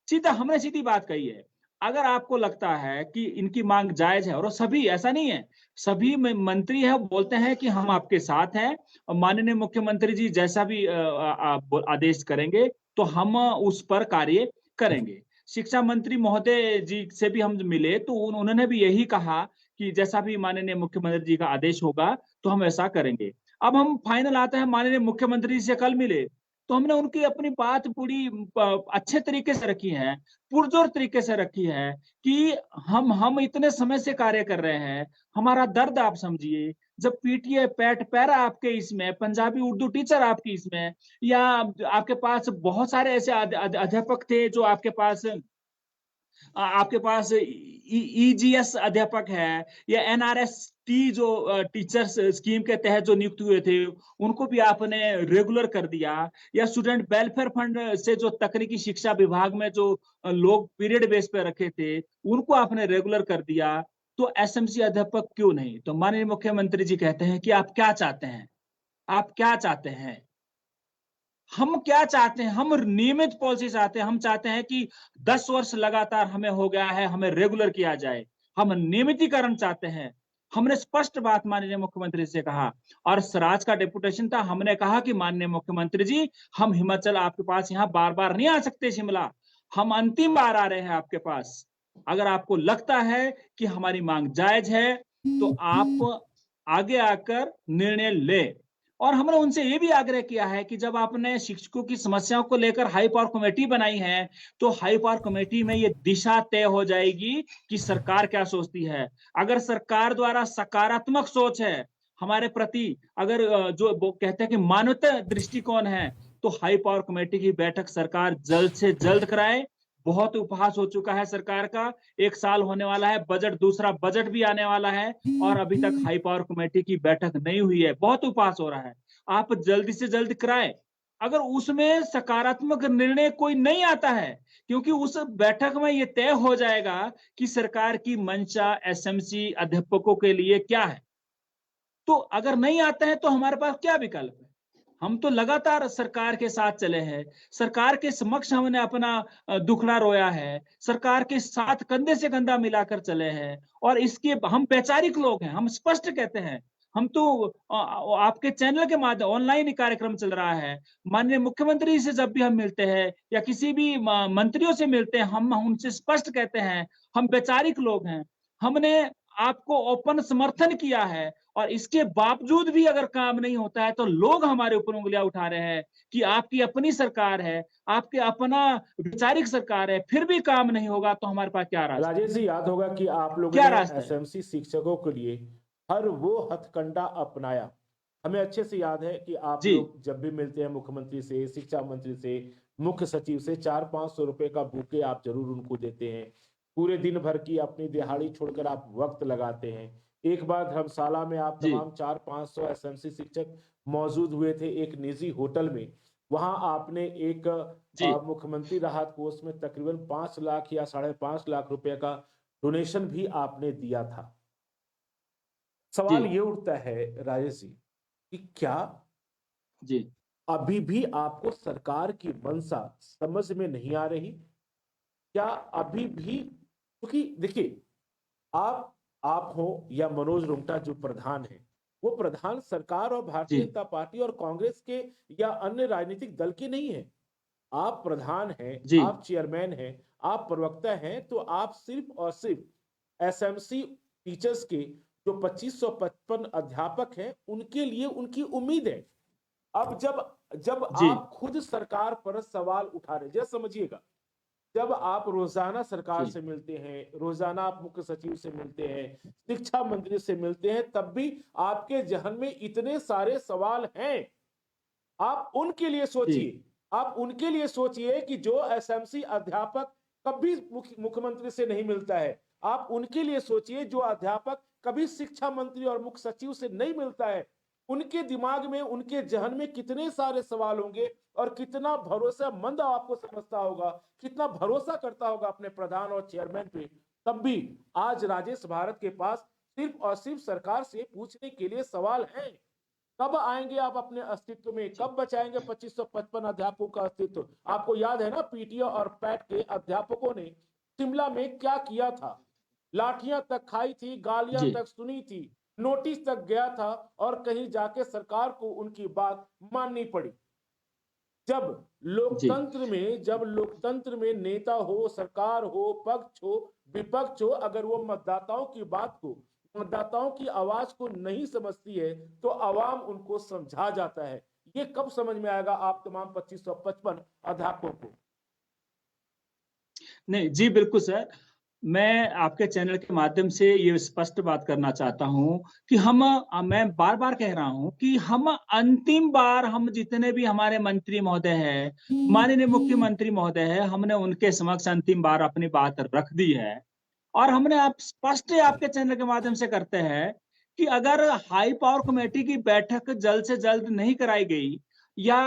सीधा हमने सीधी बात कही है। अगर आपको लगता है कि इनकी मांग जायज है, और सभी, ऐसा नहीं है, सभी मंत्री है बोलते हैं कि हम आपके साथ हैं और माननीय मुख्यमंत्री जी जैसा भी आदेश करेंगे तो हम उस पर कार्य करेंगे। शिक्षा मंत्री महोदय जी से भी हम मिले तो उन्होंने भी यही कहा कि जैसा भी माननीय मुख्यमंत्री जी का आदेश होगा तो हम ऐसा करेंगे। अब हम फाइनल आता है, माननीय मुख्यमंत्री जी से कल मिले तो हमने उनकी अपनी बात पूरी अच्छे तरीके से रखी है, पुरजोर तरीके से रखी है कि हम इतने समय से कार्य कर रहे हैं, हमारा दर्द आप समझिए। जब पीटीए, पैट, पैरा आपके इसमें, पंजाबी उर्दू टीचर आपकी इसमें, या आपके पास बहुत सारे ऐसे अध्यापक थे जो आपके पास ईजीएस अध्यापक है, या एनआरएसटी जो टीचर्स स्कीम के तहत जो नियुक्त हुए थे उनको भी आपने रेगुलर कर दिया, या स्टूडेंट वेलफेयर फंड से जो तकनीकी शिक्षा विभाग में जो लोग पीरियड बेस पे रखे थे उनको आपने रेगुलर कर दिया, तो एसएमसी अध्यापक क्यों नहीं? तो माननीय मुख्यमंत्री जी कहते हैं कि आप क्या चाहते हैं, आप क्या चाहते हैं? हम क्या चाहते हैं? हम नियमित पॉलिसी चाहते हैं। हम चाहते हैं कि 10 वर्ष लगातार हमें हो गया है, हमें रेगुलर किया जाए। हम नियमितीकरण चाहते हैं। हमने स्पष्ट बात माननीय मुख्यमंत्री से कहा, और स्वराज का डेपुटेशन था। हमने कहा कि माननीय मुख्यमंत्री जी, हम हिमाचल आपके पास यहाँ बार-बार नहीं आ सकते शिमला। हम अंतिम बार आ रहे हैं आपके पास। अगर आपको लगता है कि हमारी मांग जायज़ है, तो आप आगे आकर निर्णय लें। और हमने उनसे ये भी आग्रह किया है कि जब आपने शिक्षकों की समस्याओं को लेकर हाई पावर कमेटी बनाई है, तो हाई पावर कमेटी में ये दिशा तय हो जाएगी कि सरकार क्या सोचती है। अगर सरकार द्वारा सकारात्मक सोच है हमारे प्रति, अगर जो वो कहते हैं कि मानवता दृष्टिकोण है, तो हाई पावर कमेटी की बैठक सरकार जल्द से जल्द कराए। बहुत उपहास हो चुका है सरकार का, 1 साल होने वाला है, दूसरा बजट भी आने वाला है और अभी तक हाई पावर कमेटी की बैठक नहीं हुई है, बहुत उपहास हो रहा है। आप जल्दी से जल्द कराएं। अगर उसमें सकारात्मक निर्णय कोई नहीं आता है, क्योंकि उस बैठक में ये तय हो जाएगा कि सरकार की मंशा एसएमसी अध्यापकों के लिए क्या है। तो अगर नहीं आता है तो हमारे पास क्या विकल्प है? हम तो लगातार सरकार के साथ चले हैं, सरकार के समक्ष हमने अपना दुखड़ा रोया है, सरकार के साथ कंधे से कंधा मिलाकर चले हैं, और इसके हम वैचारिक लोग हैं, हम स्पष्ट कहते हैं। हम तो आपके चैनल के माध्यम ऑनलाइन ही कार्यक्रम चल रहा है। माननीय मुख्यमंत्री से जब भी हम मिलते हैं या किसी भी मंत्रियों से मिलते हैं, हम उनसे स्पष्ट कहते हैं, हम वैचारिक लोग हैं। हमने आपको ओपन समर्थन किया है, और इसके बावजूद भी अगर काम नहीं होता है तो लोग हमारे ऊपर उंगलियां उठा रहे हैं कि आपकी अपनी सरकार है, आपके अपना वैचारिक सरकार है, फिर भी काम नहीं होगा, तो हमारे पास क्या रास्ता है? राजेश जी, याद होगा कि आप लोगों क्या ने रास्ता है? एसएमसी शिक्षकों के लिए हर वो हथकंडा अपनाया। हमें अच्छे से याद है कि आप जी, लोग जब भी मिलते हैं मुख्यमंत्री से, शिक्षा मंत्री से, मुख्य सचिव से, 400-500 रुपए का बुके आप जरूर उनको देते हैं। पूरे दिन भर की अपनी दिहाड़ी छोड़कर आप वक्त लगाते हैं। एक बार धर्मशाला में आप जी, तमाम 400-500 एसएमसी शिक्षक मौजूद हुए थे एक निजी होटल में। वहां आपने एक जी, मुख्यमंत्री राहत कोष में तकरीबन 5 लाख या 5.5 लाख रुपए का डोनेशन भी आपने दिया था। जी, सवाल ये उठता है राजेश जी कि क्या जी, अभी भी आपको सरकार की मंशा समझ में नहीं आ रही? क्या अभी भी, क्योंकि देखिए, आप हो या मनोज रुंगटा जो प्रधान है, वो प्रधान सरकार और भारतीय जी, जनता पार्टी और कांग्रेस के या अन्य राजनीतिक दल के नहीं है। आप प्रधान हैं, जी, आप चेयरमैन हैं, आप प्रवक्ता हैं, तो आप सिर्फ और सिर्फ एसएमसी टीचर्स के जो 2555 अध्यापक हैं, उनके लिए उनकी उम्मीद है। अब जब जब जी, आप खुद सरकार पर सवाल उठा रहे, जैसे समझिएगा, जब आप रोजाना सरकार जी, से मिलते हैं, रोजाना आप मुख्य सचिव से मिलते हैं, शिक्षा मंत्री से मिलते हैं, तब भी आपके जहन में इतने सारे सवाल हैं। आप उनके लिए जी, सोचिए, आप उनके लिए सोचिए कि जो एसएमसी अध्यापक कभी मुख्यमंत्री से नहीं मिलता है। आप उनके लिए सोचिए जो अध्यापक कभी शिक्षा मंत्री और मुख्य सचिव से नहीं मिलता है। उनके दिमाग में, उनके जहन में कितने सारे सवाल होंगे और कितना भरोसेमंद आपको समझता होगा, कितना भरोसा करता होगा अपने प्रधान और चेयरमैन पे। तब भी आज राजेश भारत के पास सिर्फ और सिर्फ सरकार से पूछने के लिए सवाल हैं। कब आएंगे आप अपने अस्तित्व में? जी, कब बचाएंगे 2555 अध्यापकों का अस्तित्व? आपको याद है ना, पीटीओ और पैट के अध्यापकों ने शिमला में क्या किया था। लाठियां तक खाई थी, गालियां जी तक सुनी थी, नोटिस तक गया था और कहीं जाके सरकार को उनकी बात माननी पड़ी। जब जी लोकतंत्र में नेता हो, सरकार हो, पक्ष हो, विपक्ष हो, अगर वो मतदाताओं की बात को, मतदाताओं की आवाज को नहीं समझती है तो आवाम उनको समझा जाता है। ये कब समझ में आएगा आप तमाम 2555 अध्यापकों को? नहीं, जी बिल्कुल सर। मैं आपके चैनल के माध्यम से ये स्पष्ट बात करना चाहता हूँ कि मैं बार-बार कह रहा हूँ कि हम अंतिम बार हम जितने भी हमारे मंत्री महोदय हैं, माननीय मुख्यमंत्री महोदय हैं, हमने उनके समक्ष अंतिम बार अपनी बात रख दी है। और हमने आप स्पष्ट आपके चैनल के माध्यम से करते हैं कि अगर हाई पावर कमेटी की बैठक जल्द से जल्द नहीं कराई गई या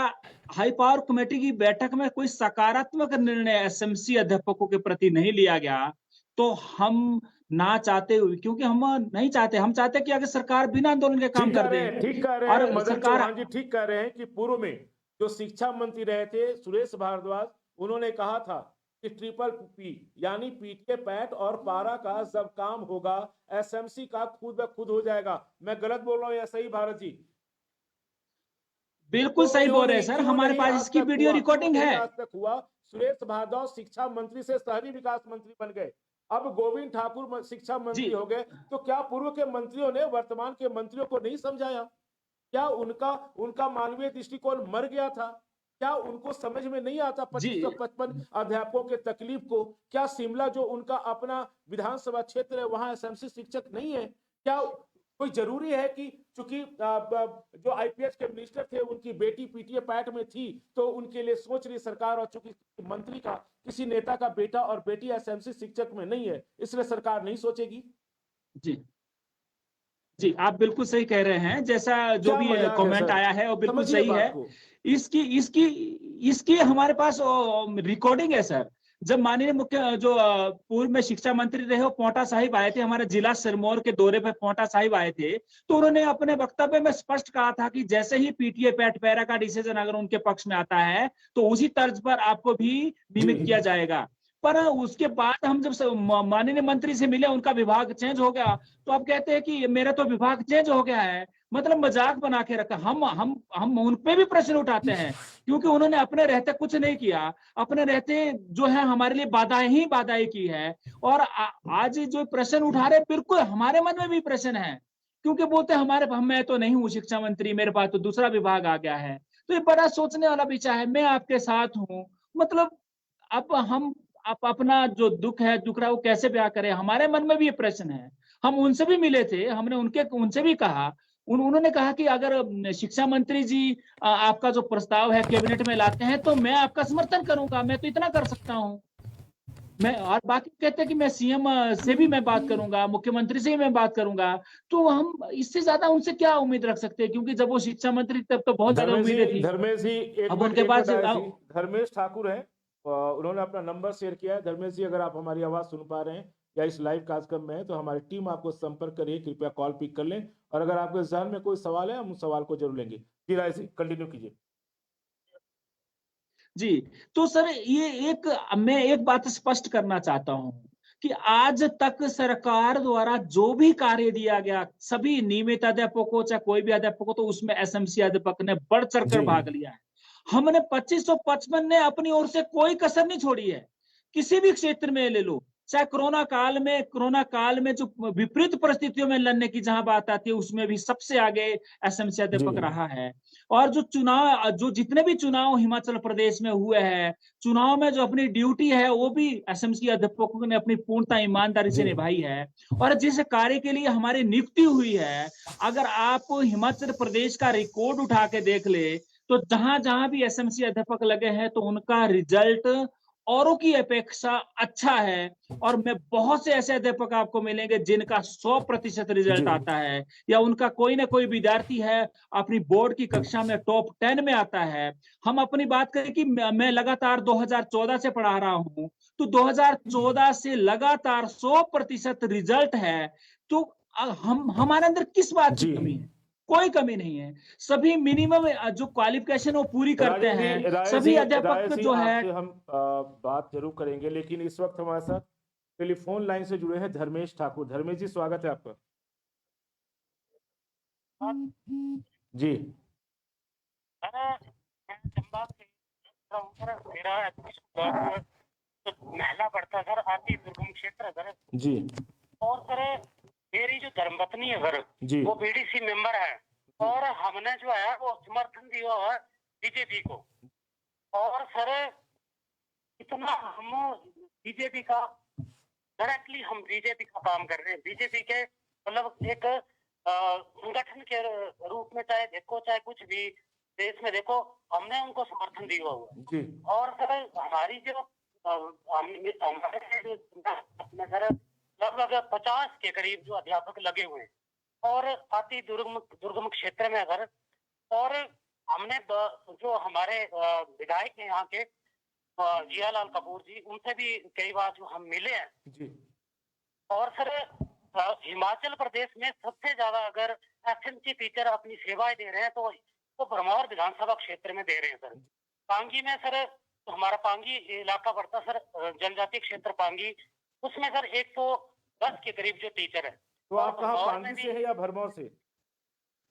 हाई पावर कमेटी की बैठक में कोई सकारात्मक निर्णय एसएमसी अध्यापकों के प्रति नहीं लिया गया, तो हम ना चाहते हुए क्योंकि हम नहीं चाहते, हम चाहते हैं कि अगर सरकार बिना आंदोलन के काम ठीक कह कर रहे दे हैं, ठीक कह रहे हैं और मदन सरकार चौहान जी, ठीक कह रहे हैं कि पूर्व में जो शिक्षा मंत्री रहे थे सुरेश भारद्वाज, उन्होंने कहा था कि ट्रिपल पी यानी पीटीए पैट और पारा का जब काम होगा एसएमसी का खुद ब खुद हो जाएगा। मैं गलत बोल रहा हूं या सही भारत जी? बिल्कुल तो सही बोल रहे हैं सर, क्यों हमारे नहीं पास आज इसकी तक वीडियो हुआ, क्यों रिकॉर्डिंग नहीं है। आज तक हुआ? सुरेश भारद्वाज शिक्षा मंत्री से शहरी विकास मंत्री बन गए, अब गोविंद ठाकुर शिक्षा जी मंत्री हो गए। तो क्या पूर्व के मंत्रियों ने वर्तमान के मंत्रियों को नहीं समझाया? क्या उनका उनका मानवीय दृष्टिकोण मर गया था? क्या उनको समझ में नहीं आता जी 2555 अध्यापकों के तकलीफ को? क्या शिमला जो उनका अपना विधानसभा क्षेत्र है वहां एसएमसी शिक्षक नहीं है? क्या कोई जरूरी है कि चूंकि जो आईपीएस के मिनिस्टर थे उनकी बेटी पीटीए पैट में थी तो उनके लिए सोच रही सरकार, और चूंकि मंत्री का किसी नेता का बेटा और बेटी एसएमसी शिक्षक में नहीं है इसलिए सरकार नहीं सोचेगी? जी जी, आप बिल्कुल सही कह रहे हैं। जैसा जो क्या भी मजाक है कमेंट सर? आया है वो बिल्कुल समझिए सही है। बात को। इसकी इसकी इसकी हमारे पास रिकॉर्डिंग है सर। जब माननीय मुख्य जो पूर्व में शिक्षा मंत्री रहे वो पांवटा साहिब आए थे, हमारे जिला सिरमौर के दौरे पे पांवटा साहिब आए थे, तो उन्होंने अपने वक्तव्य में स्पष्ट कहा था कि जैसे ही पीटीए पैट पैरा का डिसीजन अगर उनके पक्ष में आता है तो उसी तर्ज पर आपको भी नियमित किया जी जाएगा। पर उसके बाद हम जब माननीय मंत्री से मिले, उनका विभाग चेंज हो गया, तो आप कहते हैं कि मेरा तो विभाग चेंज हो गया है, मतलब मजाक बना के रखा। हम उन पे भी प्रश्न उठाते हैं क्योंकि उन्होंने अपने रहते कुछ नहीं किया, अपने रहते जो है हमारे लिए बाधाएं की है। और आज जो प्रश्न उठा रहे बिल्कुल हमारे मन में भी प्रश्न है, क्योंकि बोलते हमारे मैं तो नहीं हूँ शिक्षा मंत्री, मेरे पास तो दूसरा विभाग आ गया है। तो ये बड़ा सोचने वाला विषय है। मैं आपके साथ हूँ, मतलब अब हम आप अपना जो दुख है दुख रहा है वो कैसे ब्याह करें, हमारे मन में भी ये प्रश्न है। हम उनसे भी मिले थे, हमने उनसे भी कहा, उन्होंने कहा कि अगर शिक्षा मंत्री जी आपका जो प्रस्ताव है कैबिनेट में लाते हैं तो मैं आपका समर्थन करूंगा, मैं तो इतना कर सकता हूं। मैं और बाकी कहते हैं कि मैं सीएम से भी मैं बात करूंगा, मुख्यमंत्री से भी मैं बात करूंगा। तो हम इससे ज्यादा उनसे क्या उम्मीद रख सकते हैं, क्योंकि जब वो शिक्षा मंत्री तब तो बहुत ज्यादा उम्मीदें थी। धर्मेश जी अब उनके पास आए जी, धर्मेश ठाकुर हैं, उन्होंने अपना नंबर शेयर किया है। धर्मेश जी, अगर आप हमारी आवाज सुन पा रहे हैं या इस लाइव कार्यक्रम में हैं तो हमारी टीम आपको संपर्क करिए, कृपया कॉल पिक कर लें। और अगर आपके जहन में कोई सवाल है हम उस सवाल को जरूर लेंगे। जी राय जी, कंटिन्यू कीजिए। जी, तो सर मैं एक बात स्पष्ट करना चाहता हूं कि आज तक सरकार द्वारा जो भी कार्य दिया गया, सभी नियमित अध्यापकों को चाहे कोई भी अध्यापक हो, तो उसमें एसएमसी अध्यापक ने बढ़ चढ़कर जी भाग लिया है। हमने 2555 ने अपनी ओर से कोई कसर नहीं छोड़ी है। किसी भी क्षेत्र में ले लो, चाहे कोरोना काल में जो विपरीत परिस्थितियों में लड़ने की जहां बात आती है उसमें भी सबसे आगे एसएमसी जी अध्यापक रहा है। और जो जितने भी चुनाव हिमाचल प्रदेश में हुए हैं, चुनाव में जो अपनी ड्यूटी है वो भी एसएमसी अध्यापकों ने अपनी पूर्णता ईमानदारी से जी निभाई है। और जिस कार्य के लिए हमारी नियुक्ति हुई है, अगर आप हिमाचल प्रदेश का रिकॉर्ड उठा के देख ले तो जहां जहां भी एसएमसी अध्यापक लगे हैं तो उनका रिजल्ट औरों की अपेक्षा अच्छा है। और मैं बहुत से ऐसे अध्यापक आपको मिलेंगे जिनका 100% जी रिजल्ट आता है, या उनका कोई ना कोई विद्यार्थी है अपनी बोर्ड की कक्षा में टॉप 10 में आता है। हम अपनी बात करें कि मैं लगातार 2014 से पढ़ा रहा हूं, तो 2014 से लगातार 100% रिजल्ट है। तो हम हमारे अंदर किस बात की जी कमी है? कोई कमी नहीं है। सभी मिनिमम जो क्वालिफिकेशन वो पूरी करते हैं, सभी राय अध्यापक जी जो है। आपसे हम बात जरूर करेंगे, लेकिन इस वक्त हमारे साथ टेलीफोन लाइन से जुड़े हैं धर्मेश ठाकुर। धर्मेश जी, स्वागत है आपका। जी। अरे मैं चंबा से रहा हूँ सर। मेरा ब्लॉक महला पड़ता है सर, अति दुर्गम क्षेत्र है सर। जी। और सर मेरी जो धर्मपत्नी है सर, जी। वो बीडीसी मेंबर है और हमने जो है वो समर्थन दिया है बीजेपी को। और सर इतना हम बीजेपी का डायरेक्टली हम बीजेपी का काम कर रहे हैं। बीजेपी के मतलब एक संगठन के रूप में चाहे देखो चाहे कुछ भी देश में देखो, हमने उनको समर्थन दिया हुआ है। जी। और सर हमारी जो हमारे सर लगभग 50 के करीब जो अध्यापक लगे हुए हैं और अति दुर्गम क्षेत्र में अगर, और हमने जो हमारे विधायक हैं यहाँ के जियालाल कपूर जी, उनसे भी कई बार जो हम मिले हैं जी। और सर हिमाचल प्रदेश में सबसे ज्यादा अगर एसएमसी टीचर अपनी सेवाएं दे रहे हैं तो भरमौर विधानसभा क्षेत्र में दे रहे हैं सर। पांगी में सर, तो हमारा पांगी इलाका पड़ता सर, जनजातीय क्षेत्र पांगी, उसमें सर 110 के करीब जो टीचर है। तो आप कहाँ, पांगी से है या भरमौर से?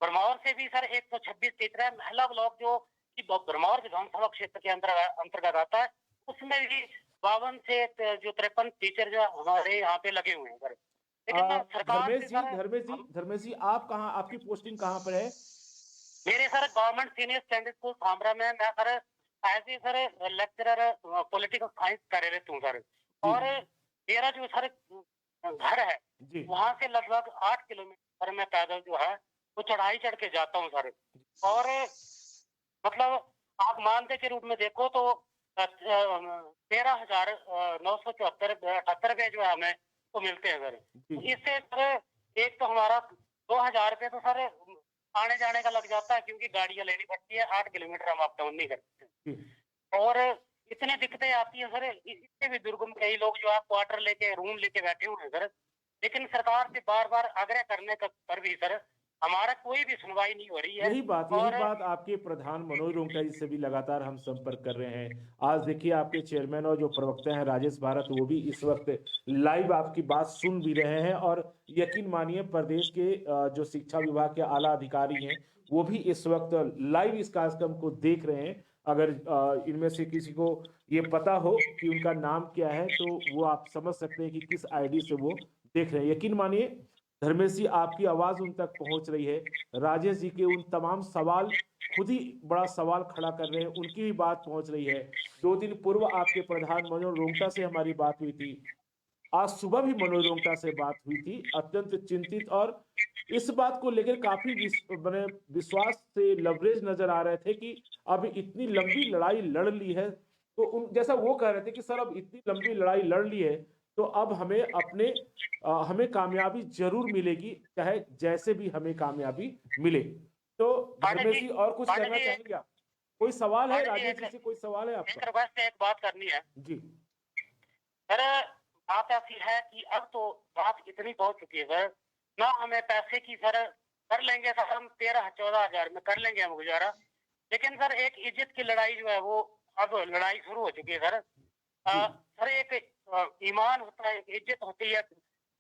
भरमौर से भी सर 126 टीचर है। महिला ब्लॉक जो कि भरमौर विधानसभा क्षेत्र के अंतर्गत आता है, उसमें भी 52 से जो 53 टीचर जो हमारे यहाँ पे लगे हुए हैं सर। लेकिन सरकार धर्मेश जी, आप कहाँ, आपकी पोस्टिंग कहाँ पर है? मेरे sir government senior secondary school Thamra में मैं sir as a sir lecturer political science कार्यरत हूँ सर। और मेरा जो सर घर है वहाँ से लगभग 8 किलोमीटर मैं पैदल जो है वो चढ़ाई चढ़ के जाता हूँ सर। और मतलब आप मानदेय के रूप में देखो तो 13,974 रुपए जो है हमें तो मिलते हैं सर। इससे सर एक तो हमारा 2,000 रुपये तो सर आने जाने का लग जाता है, क्योंकि गाड़ियां लेनी पड़ती है, 8 किलोमीटर हम अप डाउन नहीं करते। और इतनी दिक्कतें आती है सर, इससे भी दुर्गम कई लोग जो है क्वार्टर लेके रूम लेके बैठे हुए हैं सर। लेकिन सरकार से बार बार आग्रह करने पर भी सर हमारा कोई भी सुनवाई नहीं हो रही है। यही बात आपके प्रधान मनोज रुंगटा जी से भी लगातार हम संपर्क कर रहे हैं। आज देखिए, आपके चेयरमैन और जो प्रवक्ता हैं राजेश भारत, वो भी इस वक्त लाइव आपकी बात सुन भी रहे हैं। और यकीन मानिए, प्रदेश के जो शिक्षा विभाग के आला अधिकारी हैं वो भी इस वक्त लाइव इस कार्यक्रम को देख रहे हैं। अगर इनमें से किसी को ये पता हो कि उनका नाम क्या है, तो वो आप समझ सकते हैं कि किस आईडी से वो देख रहे हैं। यकीन मानिए धर्मेश जी, आपकी आवाज उन तक पहुंच रही है। राजेश जी के उन तमाम सवाल, खुद ही बड़ा सवाल खड़ा कर रहे हैं, उनकी भी बात पहुंच रही है। 2 दिन पूर्व आपके प्रधान मनोज रुंगटा से हमारी बात हुई थी, आज सुबह भी मनोज रुंगटा से बात हुई थी, अत्यंत चिंतित और इस बात को लेकर काफी विश्वास से लवरेज नजर आ रहे थे कि अब इतनी लंबी लड़ाई लड़ ली है। तो उन जैसा वो कह रहे थे कि सर अब इतनी लंबी लड़ाई लड़ ली है तो अब हमें कामयाबी जरूर मिलेगी, चाहे जैसे भी हमें कामयाबी मिले। तो धर्मेश जी, और कुछ कहना चाहेंगे क्या? कोई सवाल है राजेश जी से? कोई सवाल है आपका? बस एक बात करनी है जी सर। बात ऐसी है कि अब तो बात इतनी पहुंच चुकी है सर, ना हमें पैसे की सर कर लेंगे सर, हम 13-14 हजार में कर लेंगे हम गुजारा। लेकिन सर एक इज्जत की लड़ाई जो है वो अब लड़ाई शुरू हो चुकी है सर। सर एक ईमान होता है, एक इज्जत होती है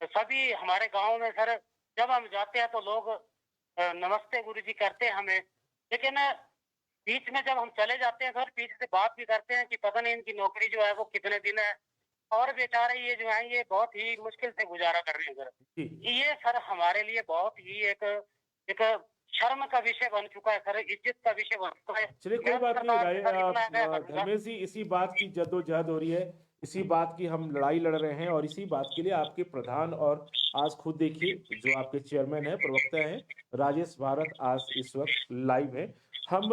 सभी हमारे गांव में सर। जब हम जाते हैं तो लोग नमस्ते गुरुजी करते हैं हमें, लेकिन बीच में जब हम चले जाते हैं सर, पीछे से बात भी करते हैं कि पता नहीं इनकी नौकरी जो है वो कितने दिन है, और बेचारे ये जो है ये बहुत ही मुश्किल से गुजारा कर रहे हैं सर। ये सर हमारे लिए बहुत ही एक शर्म का विषय बन चुका है सर, इज्जत का विषय बन चुका है। चलिए, कोई बात नहीं धर्मेश जी, इसी बात की जद्दोजहद हो रही है, इसी बात की हम लड़ाई लड़ रहे हैं और इसी बात के लिए आपके प्रधान और आज खुद देखिए जो आपके चेयरमैन है, प्रवक्ता है राजेश भारत, आज इस वक्त लाइव है। हम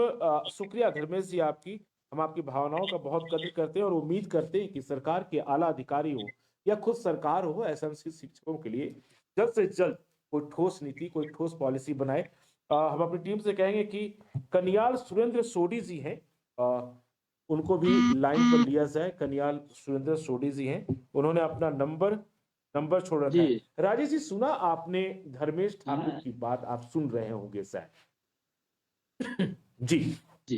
शुक्रिया धर्मेश जी आपकी, हम आपकी भावनाओं का बहुत कद्र करते हैं और उम्मीद करते हैं कि सरकार के आला अधिकारी हो या खुद सरकार हो, एसएमसी शिक्षकों के लिए जल्द से जल्द कोई ठोस नीति, कोई ठोस पॉलिसी बनाए। हम अपनी टीम से कहेंगे कि कनियाल सुरेंद्र सोडी जी हैं, उनको भी लाइन पर लिया जाए। कनियाल सुरेंद्र सोडी जी हैं, उन्होंने अपना नंबर छोड़ रखा है। राजेश जी, सुना आपने धर्मेश ठाकुर की बात, आप सुन रहे होंगे शायद। जी जी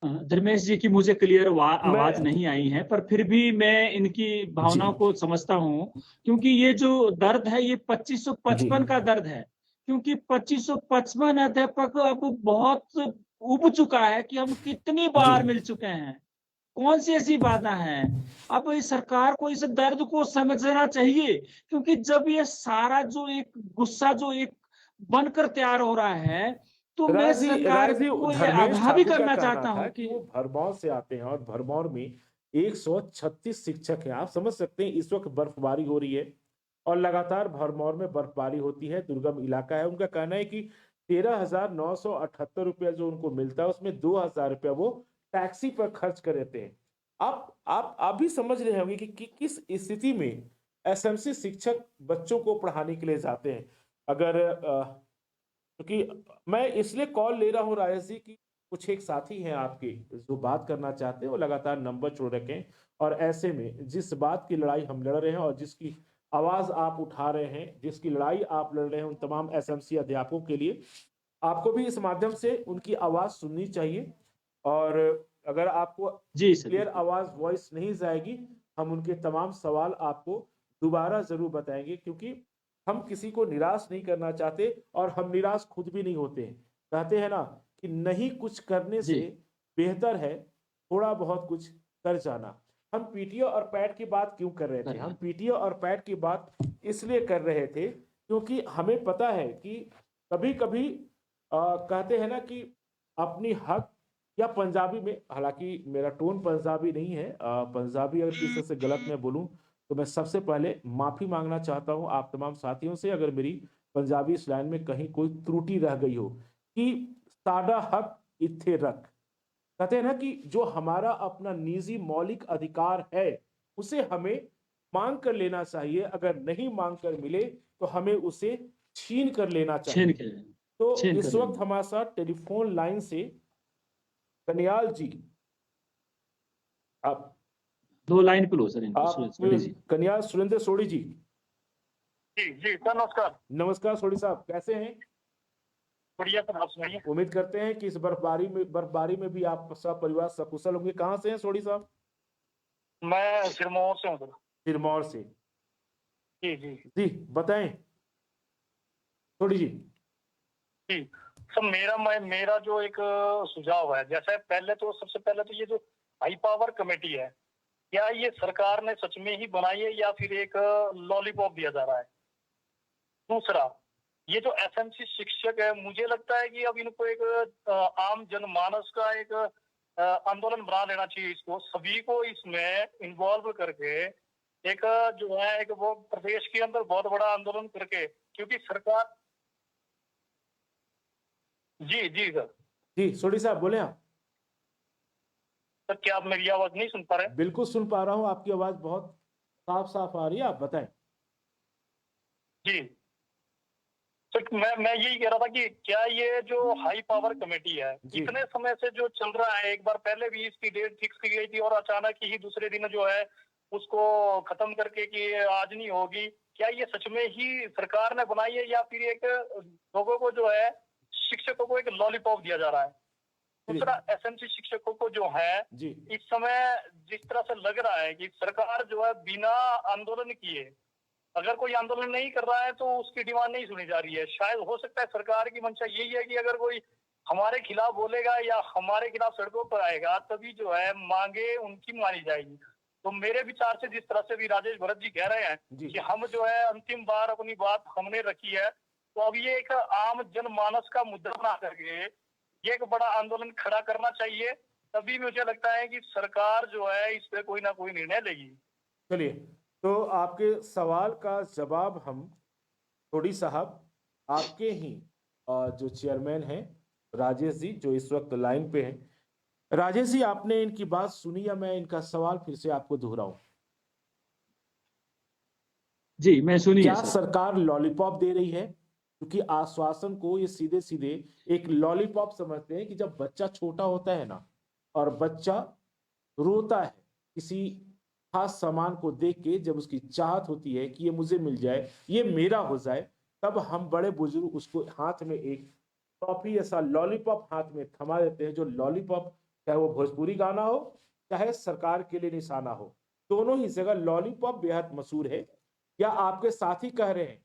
धर्मेश जी की मुझे क्लियर आवाज मैं नहीं आई है, पर फिर भी मैं इनकी जी भावनाओं को समझता हूँ, क्योंकि ये जो दर्द है ये जी 2555 का दर्द है, क्योंकि 2555 अध्यापक अब बहुत उब चुका है कि हम कितनी जी बार मिल चुके हैं। कौन सी ऐसी बाधा है? अब इस सरकार को इस दर्द को समझना चाहिए, क्योंकि जब ये सारा जो एक गुस्सा जो एक बनकर तैयार हो रहा है, तो मैं सरकार राज जी को ये धर्मेश आगाह भी ठाकुर का करना कहना चाहता था हूँ कि कि वो भरमौर से आते हैं और भरमौर में 136 शिक्षक हैं। आप समझ सकते हैं इस वक्त बर्फबारी हो रही है और लगातार भरमौर में बर्फबारी होती है, दुर्गम इलाका है। उनका कहना है कि 13,978 रुपया जो उनको मिलता है उसमें 2,000 रुपया वो टैक्सी पर खर्च कर देते हैं। आप भी समझ रहे होंगे कि किस स्थिति में एसएमसी शिक्षक बच्चों को पढ़ाने के लिए जाते हैं। अगर क्योंकि मैं इसलिए कॉल ले रहा हूँ राजेश जी की कुछ एक साथी हैं आपके जो बात करना चाहते हैं, वो लगातार नंबर छोड़ रखे हैं और ऐसे में जिस बात की लड़ाई हम लड़ रहे हैं और जिसकी आवाज आप उठा रहे हैं, जिसकी लड़ाई आप लड़ रहे हैं उन तमाम एसएमसी अध्यापकों के लिए, आपको भी इस माध्यम से उनकी आवाज सुननी चाहिए। और अगर आपको जी सर, क्लियर बिल्कुल। आवाज वॉइस नहीं जाएगी, हम उनके तमाम सवाल आपको दोबारा जरूर बताएंगे, क्योंकि हम किसी को निराश नहीं करना चाहते और हम निराश खुद भी नहीं होते हैं। कहते हैं ना कि नहीं कुछ करने से जी, बेहतर है थोड़ा बहुत कुछ कर जाना। हम पीटीओ और पैट की बात क्यों कर रहे थे? हम धन्यवाद। पीटीओ और पैट की बात इसलिए कर रहे थे क्योंकि हमें पता है कि कभी कभी कहते हैं ना कि अपनी हक, या पंजाबी में, हालांकि मेरा टोन पंजाबी नहीं है, पंजाबी अगर किसी से गलत मैं बोलूं तो मैं सबसे पहले माफी मांगना चाहता हूं आप तमाम साथियों से अगर मेरी पंजाबी स्लैंग में कहीं कोई त्रुटि रह गई हो। कि साडा हक इत्थे रख, कहते हैं ना कि जो हमारा अपना निजी मौलिक अधिकार है उसे हमें मांग कर लेना चाहिए, अगर नहीं मांग कर मिले तो हमें उसे छीन कर लेना छीन चाहिए। के तो छीन कर इस वक्त लेंगे। हमारे साथ टेलीफोन लाइन से कन्याल जी, आप 2 लाइन पे लो सर इनको, आप सोडी जी। कन्याल सुरेंद्र सोढ़ी जी, जी जी सर, नमस्कार। नमस्कार सोढ़ी साहब, कैसे हैं? बढ़िया सर, आप सुनाइए। उम्मीद करते हैं कि इस बर्फबारी में भी आप सब परिवार सकुशल होंगे। कहाँ से हैं सोढ़ी साहब? मैं सिरमौर से हूँ सर। सिरमौर से। जी जी जी बताएं सोढ़ी जी। जी सर, मेरा जो एक सुझाव है, जैसे सबसे पहले तो ये जो हाई पावर कमेटी है, क्या ये सरकार ने सच में ही बनाई है या फिर एक लॉलीपॉप दिया जा रहा है? दूसरा, ये जो एसएमसी शिक्षक है, मुझे लगता है कि अब इनको एक आम जनमानस का एक आंदोलन बना लेना चाहिए। इसको सभी को इसमें इन्वॉल्व करके एक जो है एक वो प्रदेश के अंदर बहुत बड़ा आंदोलन करके, क्योंकि सरकार। जी जी सर। जी सोढ़ी साहब बोले आप। सर, क्या आप मेरी आवाज नहीं सुन पा रहे? बिल्कुल सुन पा रहा हूँ, आपकी आवाज बहुत साफ साफ आ रही है, आप बताएं। जी तो मैं यही कह रहा था कि क्या ये जो हाई पावर कमेटी है, जी इतने समय से जो चल रहा है, एक बार पहले भी इसकी डेट फिक्स की गई थी और अचानक ही दूसरे दिन जो है उसको खत्म करके कि आज नहीं होगी, क्या ये सच में ही सरकार ने बनाई है या फिर एक लोगों को जो है, शिक्षकों को एक लॉलीपॉप दिया जा रहा है? दूसरा, एसएमसी शिक्षकों को जो है जी इस समय जिस तरह से लग रहा है कि सरकार जो है बिना आंदोलन किए, अगर कोई आंदोलन नहीं कर रहा है तो उसकी डिमांड नहीं सुनी जा रही है। शायद हो सकता है सरकार की मंशा यही है कि अगर कोई हमारे खिलाफ बोलेगा या हमारे खिलाफ सड़कों पर आएगा तभी जो है मांगे उनकी मानी जाएगी। तो मेरे विचार से, जिस तरह से भी राजेश भरत जी कह रहे हैं जी कि हम जो है अंतिम बार अपनी बात हमने रखी है, तो अब ये एक आम जनमानस का मुद्दा बना करके ये एक बड़ा आंदोलन खड़ा करना चाहिए। तभी मुझे लगता है कि सरकार जो है इस पे कोई ना कोई निर्णय लेगी। चलिए, तो आपके सवाल का जवाब हम सोढ़ी साहब आपके ही जो चेयरमैन हैं राजेश जी, जो इस वक्त लाइन पे हैं। राजेश जी, आपने इनकी बात सुनी या मैं इनका सवाल फिर से आपको दोहराऊं? जी, मैं सुनिए क्या सर। सरकार लॉलीपॉप दे रही है? क्योंकि आश्वासन को ये सीधे सीधे एक लॉलीपॉप समझते हैं कि जब बच्चा छोटा होता है ना और बच्चा रोता है किसी खास सामान को देख के, जब उसकी चाहत होती है कि ये मुझे मिल जाए, ये मेरा हो जाए, तब हम बड़े बुजुर्ग उसको हाथ में एक टॉफी ऐसा लॉलीपॉप हाथ में थमा देते हैं, जो लॉलीपॉप चाहे वो भोजपुरी गाना हो, चाहे सरकार के लिए निशाना हो, दोनों ही जगह लॉलीपॉप बेहद मशहूर है। या आपके साथी कह रहे हैं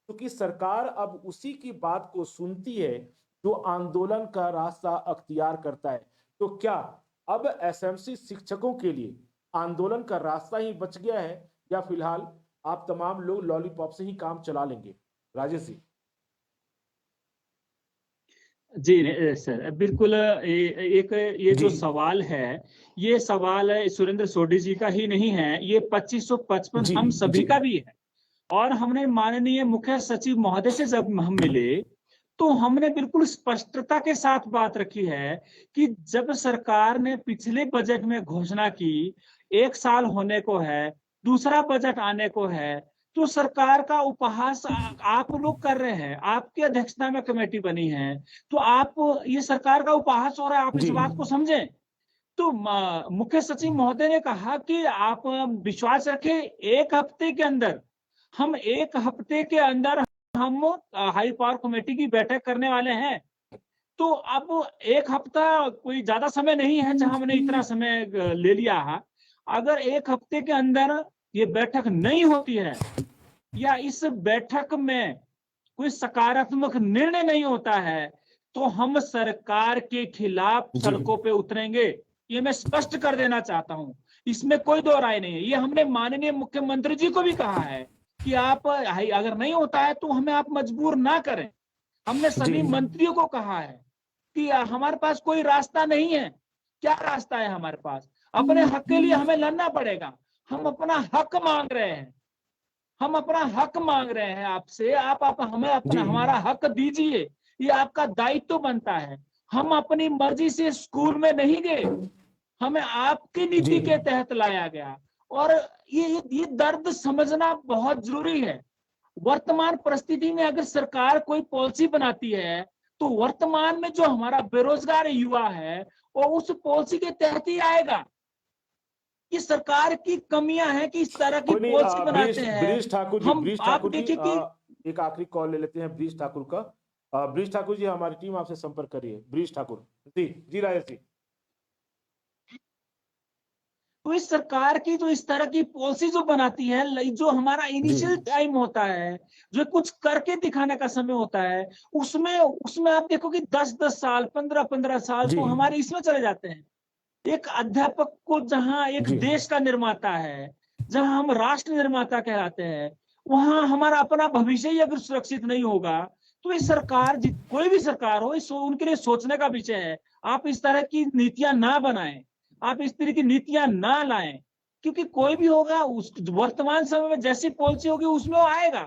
क्योंकि सरकार अब उसी की बात को सुनती है जो आंदोलन का रास्ता अख्तियार करता है। तो क्या अब एसएमसी शिक्षकों के लिए आंदोलन का रास्ता ही बच गया है, या फिलहाल आप तमाम लोग लॉलीपॉप से ही काम चला लेंगे? राजेश जी। जी सर, बिल्कुल एक ये जो जी। सवाल है, ये सवाल सुरेंद्र सोढी जी का ही नहीं है, ये 2555 जी। हम सभी जी। का भी है। और हमने माननीय मुख्य सचिव महोदय से जब हम मिले, तो हमने बिल्कुल स्पष्टता के साथ बात रखी है कि जब सरकार ने पिछले बजट में घोषणा की, 1 साल होने को है, दूसरा बजट आने को है, तो सरकार का उपहास आप लोग कर रहे हैं। आपकी अध्यक्षता में कमेटी बनी है, तो आप ये सरकार का उपहास हो रहा है, आप इस जी। बात को समझें। तो मुख्य सचिव महोदय ने कहा कि आप विश्वास रखें, 1 हफ्ते के अंदर हम 1 हफ्ते के अंदर हम हाई पावर कमेटी की बैठक करने वाले हैं। तो अब 1 हफ्ता कोई ज्यादा समय नहीं है जहां हमने इतना समय ले लिया है। अगर 1 हफ्ते के अंदर ये बैठक नहीं होती है, या इस बैठक में कोई सकारात्मक निर्णय नहीं होता है, तो हम सरकार के खिलाफ जी। सड़कों पे उतरेंगे। ये मैं स्पष्ट कर देना चाहता हूं, इसमें कोई दो राय नहीं है। ये हमने माननीय मुख्यमंत्री जी को भी कहा है कि आप अगर नहीं होता है तो हमें आप मजबूर ना करें। हमने जी। सभी मंत्रियों को कहा है कि हमारे पास कोई रास्ता नहीं है। क्या रास्ता है हमारे पास? अपने हक के लिए हमें लड़ना पड़ेगा। हम अपना हक मांग रहे हैं, हम अपना हक मांग रहे हैं आपसे। आप हमें अपना जी। हमारा हक दीजिए, ये आपका दायित्व बनता है। हम अपनी मर्जी से स्कूल में नहीं गए, हमें आपकी नीति जी। के तहत लाया गया। और ये दर्द समझना बहुत जरूरी है। वर्तमान परिस्थिति में अगर सरकार कोई पॉलिसी बनाती है, तो वर्तमान में जो हमारा बेरोजगार युवा है, वो उस पॉलिसी के तहत ही आएगा। कि सरकार की कमियां हैं कि इस तरह की कोई नहीं। पॉलिसी बनाते हैं। ब्रिज ठाकुर जी, हम आप देखिए कि एक आखिरी कॉल ले लेते हैं ब्रिज ठाकुर का। ब्रिज ठाकुर जी, हमारी टीम आपसे संपर्क कर रही है। ब्रिज ठाकुर जी। जी राजेश जी। तो इस सरकार की जो इस तरह की पॉलिसी जो बनाती है, जो हमारा जी। इनिशियल टाइम होता है, जो कुछ करके दिखाने का समय होता है, उसमें उसमें आप देखो कि 10-10 साल, 15-15 साल जी। तो हमारे इसमें चले जाते हैं। एक अध्यापक को जहां एक जी। देश का निर्माता है, जहां हम राष्ट्र निर्माता कहलाते हैं, वहां हमारा अपना भविष्य ही अगर सुरक्षित नहीं होगा, तो ये सरकार कोई भी सरकार हो, इस उनके लिए सोचने का विषय है। आप इस तरह की नीतियां ना बनाएं, आप इस तरह की नीतियां ना लाएं, क्योंकि कोई भी होगा उस वर्तमान समय में जैसी पॉलिसी होगी उसमें वो आएगा।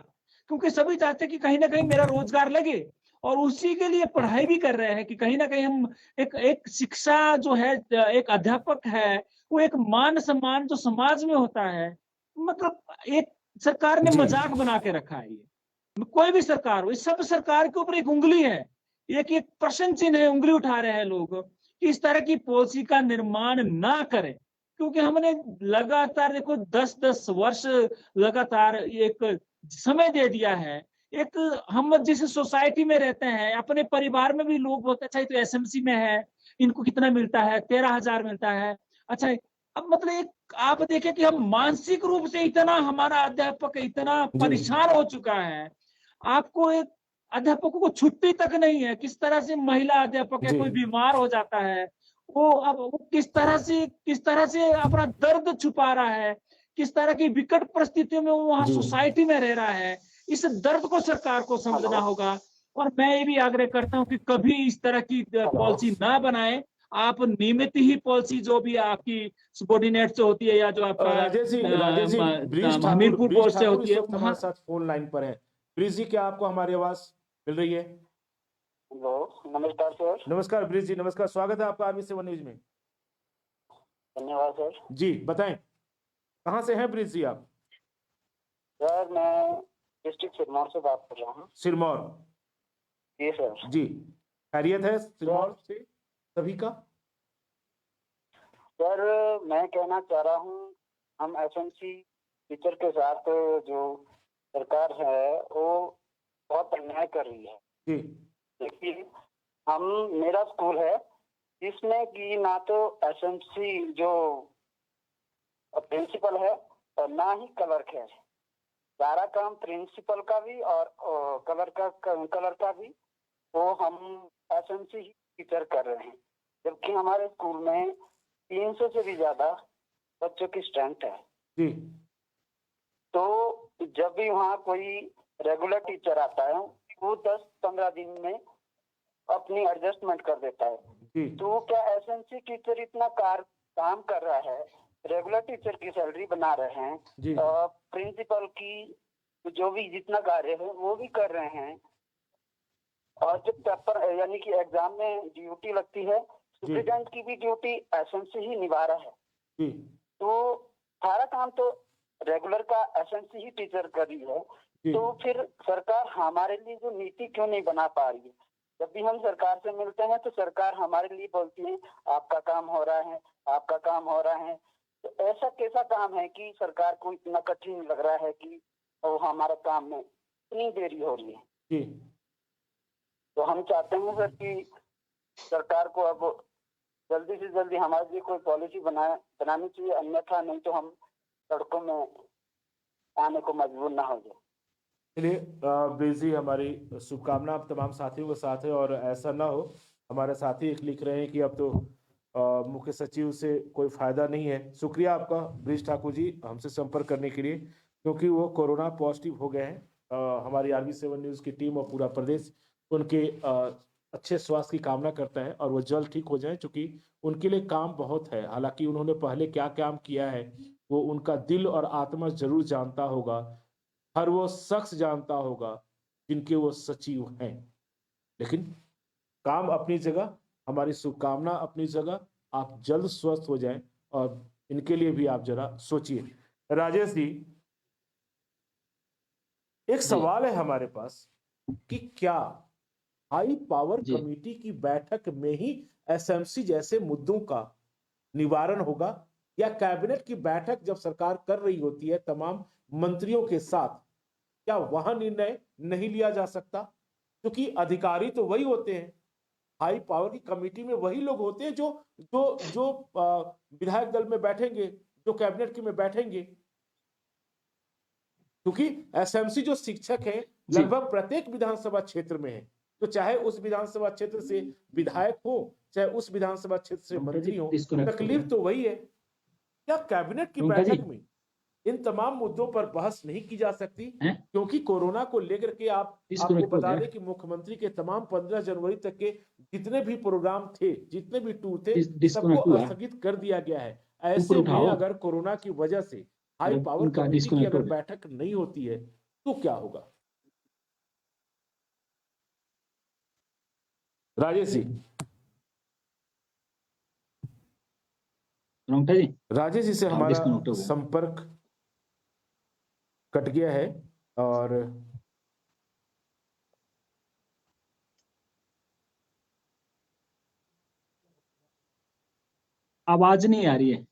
क्योंकि सभी चाहते हैं कि कहीं ना कहीं मेरा रोजगार लगे, और उसी के लिए पढ़ाई भी कर रहे हैं कि कहीं ना कहीं हम एक एक शिक्षा जो है, एक अध्यापक है, वो एक मान सम्मान जो समाज में होता है, मतलब एक सरकार ने जी। मजाक बना के रखा है। ये कोई भी सरकार हो, इस सब सरकार के ऊपर एक उंगली है, एक एक प्रश्न चिन्ह है, उंगली उठा रहे हैं लोग कि इस तरह की पॉलिसी का निर्माण ना करें। क्योंकि हमने लगातार देखो 10-10 वर्ष लगातार एक समय दे दिया है। एक हम जिस सोसाइटी में रहते हैं, अपने परिवार में भी लोग बोलते अच्छा ये तो एसएमसी में है, इनको कितना मिलता है, 13,000 मिलता है। अच्छा, अब मतलब एक आप देखें कि हम मानसिक रूप से इतना हमारा अध्यापक इतना जी। परेशान हो चुका है। आपको एक अध्यापकों को छुट्टी तक नहीं है। किस तरह से महिला अध्यापक है, जी। कोई बीमार हो जाता है, वो किस तरह से अपना दर्द छुपा रहा है, किस तरह की विकट परिस्थितियों में वो वहां जी। सोसाइटी में रह रहा है। इस दर्द को सरकार को समझना होगा। और मैं ये भी आग्रह करता हूं कि कभी इस तरह की पॉलिसी ना बनाए। आप नियमित ही पॉलिसी जो भी आपकी सबॉर्डिनेट से होती है, या जो आपका राजेश जी, हमीरपुर ब्रिज बोर्ड से ठाकुर होती इस है वक्त वहां। हमारे साथ फोन लाइन पर है। ब्रिज जी, क्या आपको हमारी आवाज मिल रही है? हेलो, नमस्कार सर। नमस्कार ब्रिज जी, नमस्कार। स्वागत है आपका आर्मी 7 न्यूज में। धन्यवाद सर। जी बताएं, कहां से हैं ब्रिज जी आप? सर मैं डिस्ट्रिक्ट सिरमौर से बात कर रहा हूँ। सिरमौर। जी सर। जी, खैरियत है सिरमौर से सभी का? सर मैं कहना चाह रहा हूँ, हम एसएमसी टीचर के साथ जो सरकार है वो बहुत अन्याय कर रही है। जी। देखिए, हम मेरा स्कूल है इसमें कि ना तो एसएमसी जो प्रिंसिपल है और ना ही क्लर्क है। सारा काम प्रिंसिपल का भी और कलर का भी वो हम एसएमसी ही टीचर कर रहे हैं, जबकि हमारे स्कूल में 300 से भी ज्यादा बच्चों की स्ट्रेंथ है। जी तो जब भी वहाँ कोई रेगुलर टीचर आता है वो 10-15 दिन में अपनी एडजस्टमेंट कर देता है। जी तो क्या एसएमसी टीचर इतना काम कर रहा है, रेगुलर टीचर की सैलरी बना रहे हैं, जी प्रिंसिपल की जो भी जितना कार्य है वो भी कर रहे हैं, और जब पेपर यानी कि एग्जाम में ड्यूटी लगती है सुप्रिटेंडेंट की भी ड्यूटी एसएमसी ही निभा रहा है। जी तो सारा काम तो रेगुलर का एसएमसी ही टीचर कर रही है। जी तो फिर सरकार हमारे लिए जो नीति क्यों नहीं बना पा रही है? जब भी हम सरकार से मिलते हैं तो सरकार हमारे लिए बोलती है आपका काम हो रहा है, आपका काम हो रहा है। तो ऐसा कैसा काम है कि सरकार को इतना कठिन लग रहा है कि वो हमारे काम में इतनी देरी हो रही है? जी तो हम चाहते हैं सर कि सरकार को अब जल्दी से जल्दी हमारे लिए कोई पॉलिसी बनानी चाहिए, अन्यथा नहीं तो हम सड़कों में आने को मजबूर ना हो जाए। चलिए ब्रिज, हमारी शुभकामना आप तमाम साथियों के साथ है, और ऐसा ना हो। हमारे साथी एक लिख रहे हैं कि अब तो मुख्य सचिव से कोई फायदा नहीं है। शुक्रिया आपका ब्रिज ठाकुर जी हमसे संपर्क करने के लिए, क्योंकि वो कोरोना पॉजिटिव हो गए हैं। हमारी RV7 न्यूज़ की टीम और पूरा प्रदेश उनके अच्छे स्वास्थ्य की कामना करता है और वो जल्द ठीक हो जाएं, क्योंकि उनके लिए काम बहुत है। हालांकि उन्होंने पहले क्या काम किया है वो उनका दिल और आत्मा जरूर जानता होगा, हर वो शख्स जानता होगा जिनके वो सचिव हैं। लेकिन काम अपनी जगह, हमारी शुभकामना अपनी जगह, आप जल्द स्वस्थ हो जाएं, और इनके लिए भी आप जरा सोचिए। राजेश जी, एक सवाल है हमारे पास कि क्या हाई पावर कमेटी की बैठक में ही एसएमसी जैसे मुद्दों का निवारण होगा, या कैबिनेट की बैठक जब सरकार कर रही होती है तमाम मंत्रियों के साथ, क्या वहां निर्णय नहीं लिया जा सकता? क्योंकि अधिकारी तो वही होते हैं, हाई पावर की कमेटी में वही लोग होते हैं जो जो जो विधायक दल में बैठेंगे, जो कैबिनेट की में बैठेंगे। क्योंकि एसएमसी जो शिक्षक है लगभग प्रत्येक विधानसभा क्षेत्र में है, तो चाहे उस विधानसभा क्षेत्र से विधायक हो, चाहे उस विधानसभा क्षेत्र से मंत्री हो, तकलीफ तो वही है। क्या कैबिनेट की बैठक में इन तमाम मुद्दों पर बहस नहीं की जा सकती? क्योंकि कोरोना को लेकर के आपको बता दें कि मुख्यमंत्री के तमाम 15 जनवरी तक के जितने भी प्रोग्राम थे, जितने भी टूर थे, सबको स्थगित कर दिया गया है। ऐसे में अगर कोरोना की वजह से हाई पावर कमेटी की अगर बैठक नहीं होती है तो क्या होगा? राजेश जी, राजेश जी से हमारा संपर्क कट गया है, और आवाज नहीं आ रही है।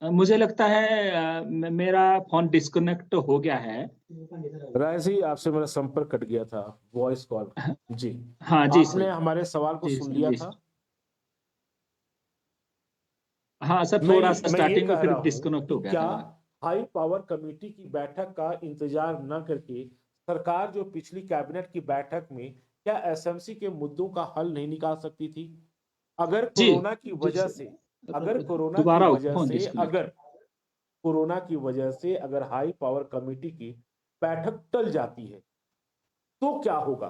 मुझे लगता है मेरा फोन डिस्कनेक्ट हो गया है। राजेश जी, आपसे मेरा संपर्क कट गया था, वॉइस कॉल। जी हाँ जी, आपने हमारे सवाल को सुन लिया था। हाँ सर, थोड़ा सा स्टार्टिंग में फिर डिस्कनेक्ट हो गया। क्या हाई पावर कमेटी की बैठक का इंतजार न करके सरकार जो पिछली कैबिनेट की बैठक में क्या एसएमसी के मुद्दों का हल नहीं निकाल सकती थी? अगर कोरोना की वजह से अगर हाई पावर कमेटी की बैठक टल जाती है तो क्या होगा?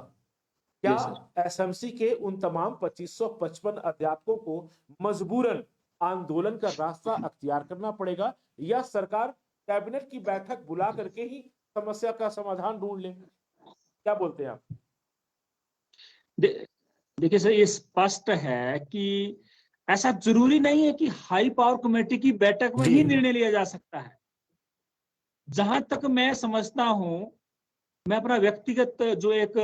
क्या एसएमसी के उन तमाम 2555 अध्यापकों को मजबूरन आंदोलन का रास्ता अख्तियार करना पड़ेगा, या सरकार कैबिनेट की बैठक बुला करके ही समस्या का समाधान ढूंढ ले? क्या बोलते हैं आप? देखिए सर, ये स्पष्ट है कि ऐसा जरूरी नहीं है कि हाई पावर कमेटी की बैठक में ही निर्णय लिया जा सकता है। जहां तक मैं समझता हूं, मैं अपना व्यक्तिगत जो एक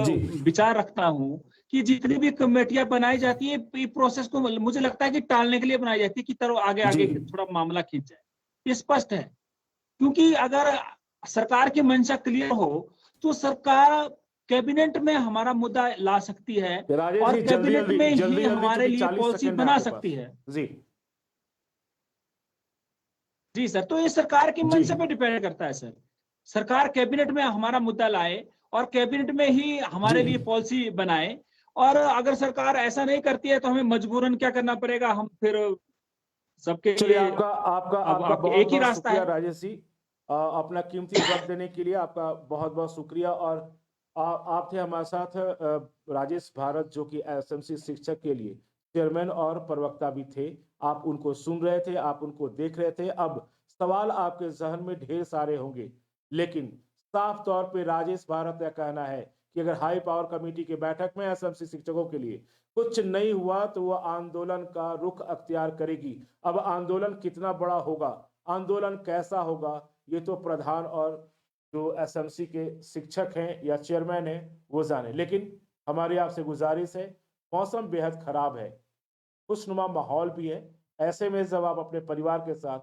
विचार रखता हूं कि जितनी भी कमेटियां बनाई जाती है, ये प्रोसेस को मुझे लगता है कि टालने के लिए बनाई जाती है कि तरह आगे थोड़ा मामला खींच जाए। ये स्पष्ट है, क्योंकि अगर सरकार की मंशा क्लियर हो तो सरकार कैबिनेट में हमारा मुद्दा ला सकती है राजेश और जी, जल्दी कैबिनेट जल्दी में ही जल्दी जल्दी हमारे क्योंकि लिए 40 पॉलिसी सेकंड है बना आपके सकती पास। है। जी जी सर, तो ये सरकार की जी मंशा पे डिपेंड करता है सर। सरकार कैबिनेट में हमारा मुद्दा लाए और कैबिनेट में ही हमारे जी लिए पॉलिसी बनाए, और अगर सरकार ऐसा नहीं करती है तो हमें मजबूरन क्या करना पड़ेगा, हम फिर सबके चलिए, लिए आपका आपका आपका अब बहुत एक ही बहुत रास्ता शुक्रिया है। राजेश जी। अपना कीमती वक्त देने के लिए आपका बहुत बहुत शुक्रिया। और आप थे हमारे साथ राजेश भारत, जो कि एसएमसी शिक्षक के लिए चेयरमैन और प्रवक्ता भी थे। आप उनको सुन रहे थे, आप उनको देख रहे थे। अब सवाल आपके जहन में ढेर सारे होंगे, लेकिन साफ तौर पे राजेश भारत का कहना है कि अगर हाई पावर कमेटी की बैठक में एसएमसी शिक्षकों के लिए कुछ नहीं हुआ तो वह आंदोलन का रुख अख्तियार करेगी। अब आंदोलन कितना बड़ा होगा, आंदोलन कैसा होगा, ये तो प्रधान और जो एसएमसी के शिक्षक हैं या चेयरमैन हैं वो जाने। लेकिन हमारी आपसे गुजारिश है, मौसम बेहद खराब है, खुशनुमा माहौल भी है। ऐसे में जब आप अपने परिवार के साथ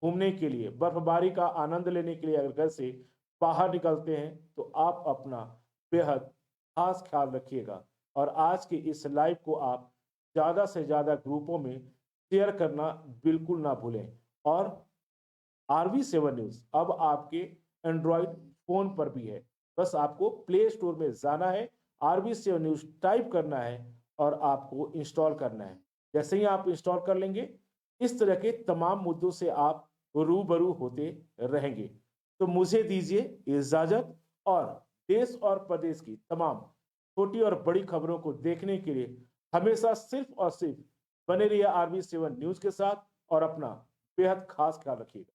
घूमने के लिए, बर्फबारी का आनंद लेने के लिए अगर घर से बाहर निकलते हैं तो आप अपना बेहद खास ख्याल रखिएगा। और आज की इस लाइव को आप ज़्यादा से ज़्यादा ग्रुपों में शेयर करना बिल्कुल ना भूलें। और RV7 न्यूज़ अब आपके एंड्रॉयड फ़ोन पर भी है। बस आपको प्ले स्टोर में जाना है, RV7 न्यूज़ टाइप करना है और आपको इंस्टॉल करना है। जैसे ही आप इंस्टॉल कर लेंगे, इस तरह के तमाम मुद्दों से आप रूबरू होते रहेंगे। तो मुझे दीजिए इजाज़त, और देश और प्रदेश की तमाम छोटी और बड़ी खबरों को देखने के लिए हमेशा सिर्फ और सिर्फ बने रहिए RV7 न्यूज़ के साथ, और अपना बेहद खास ख्याल रखिएगा।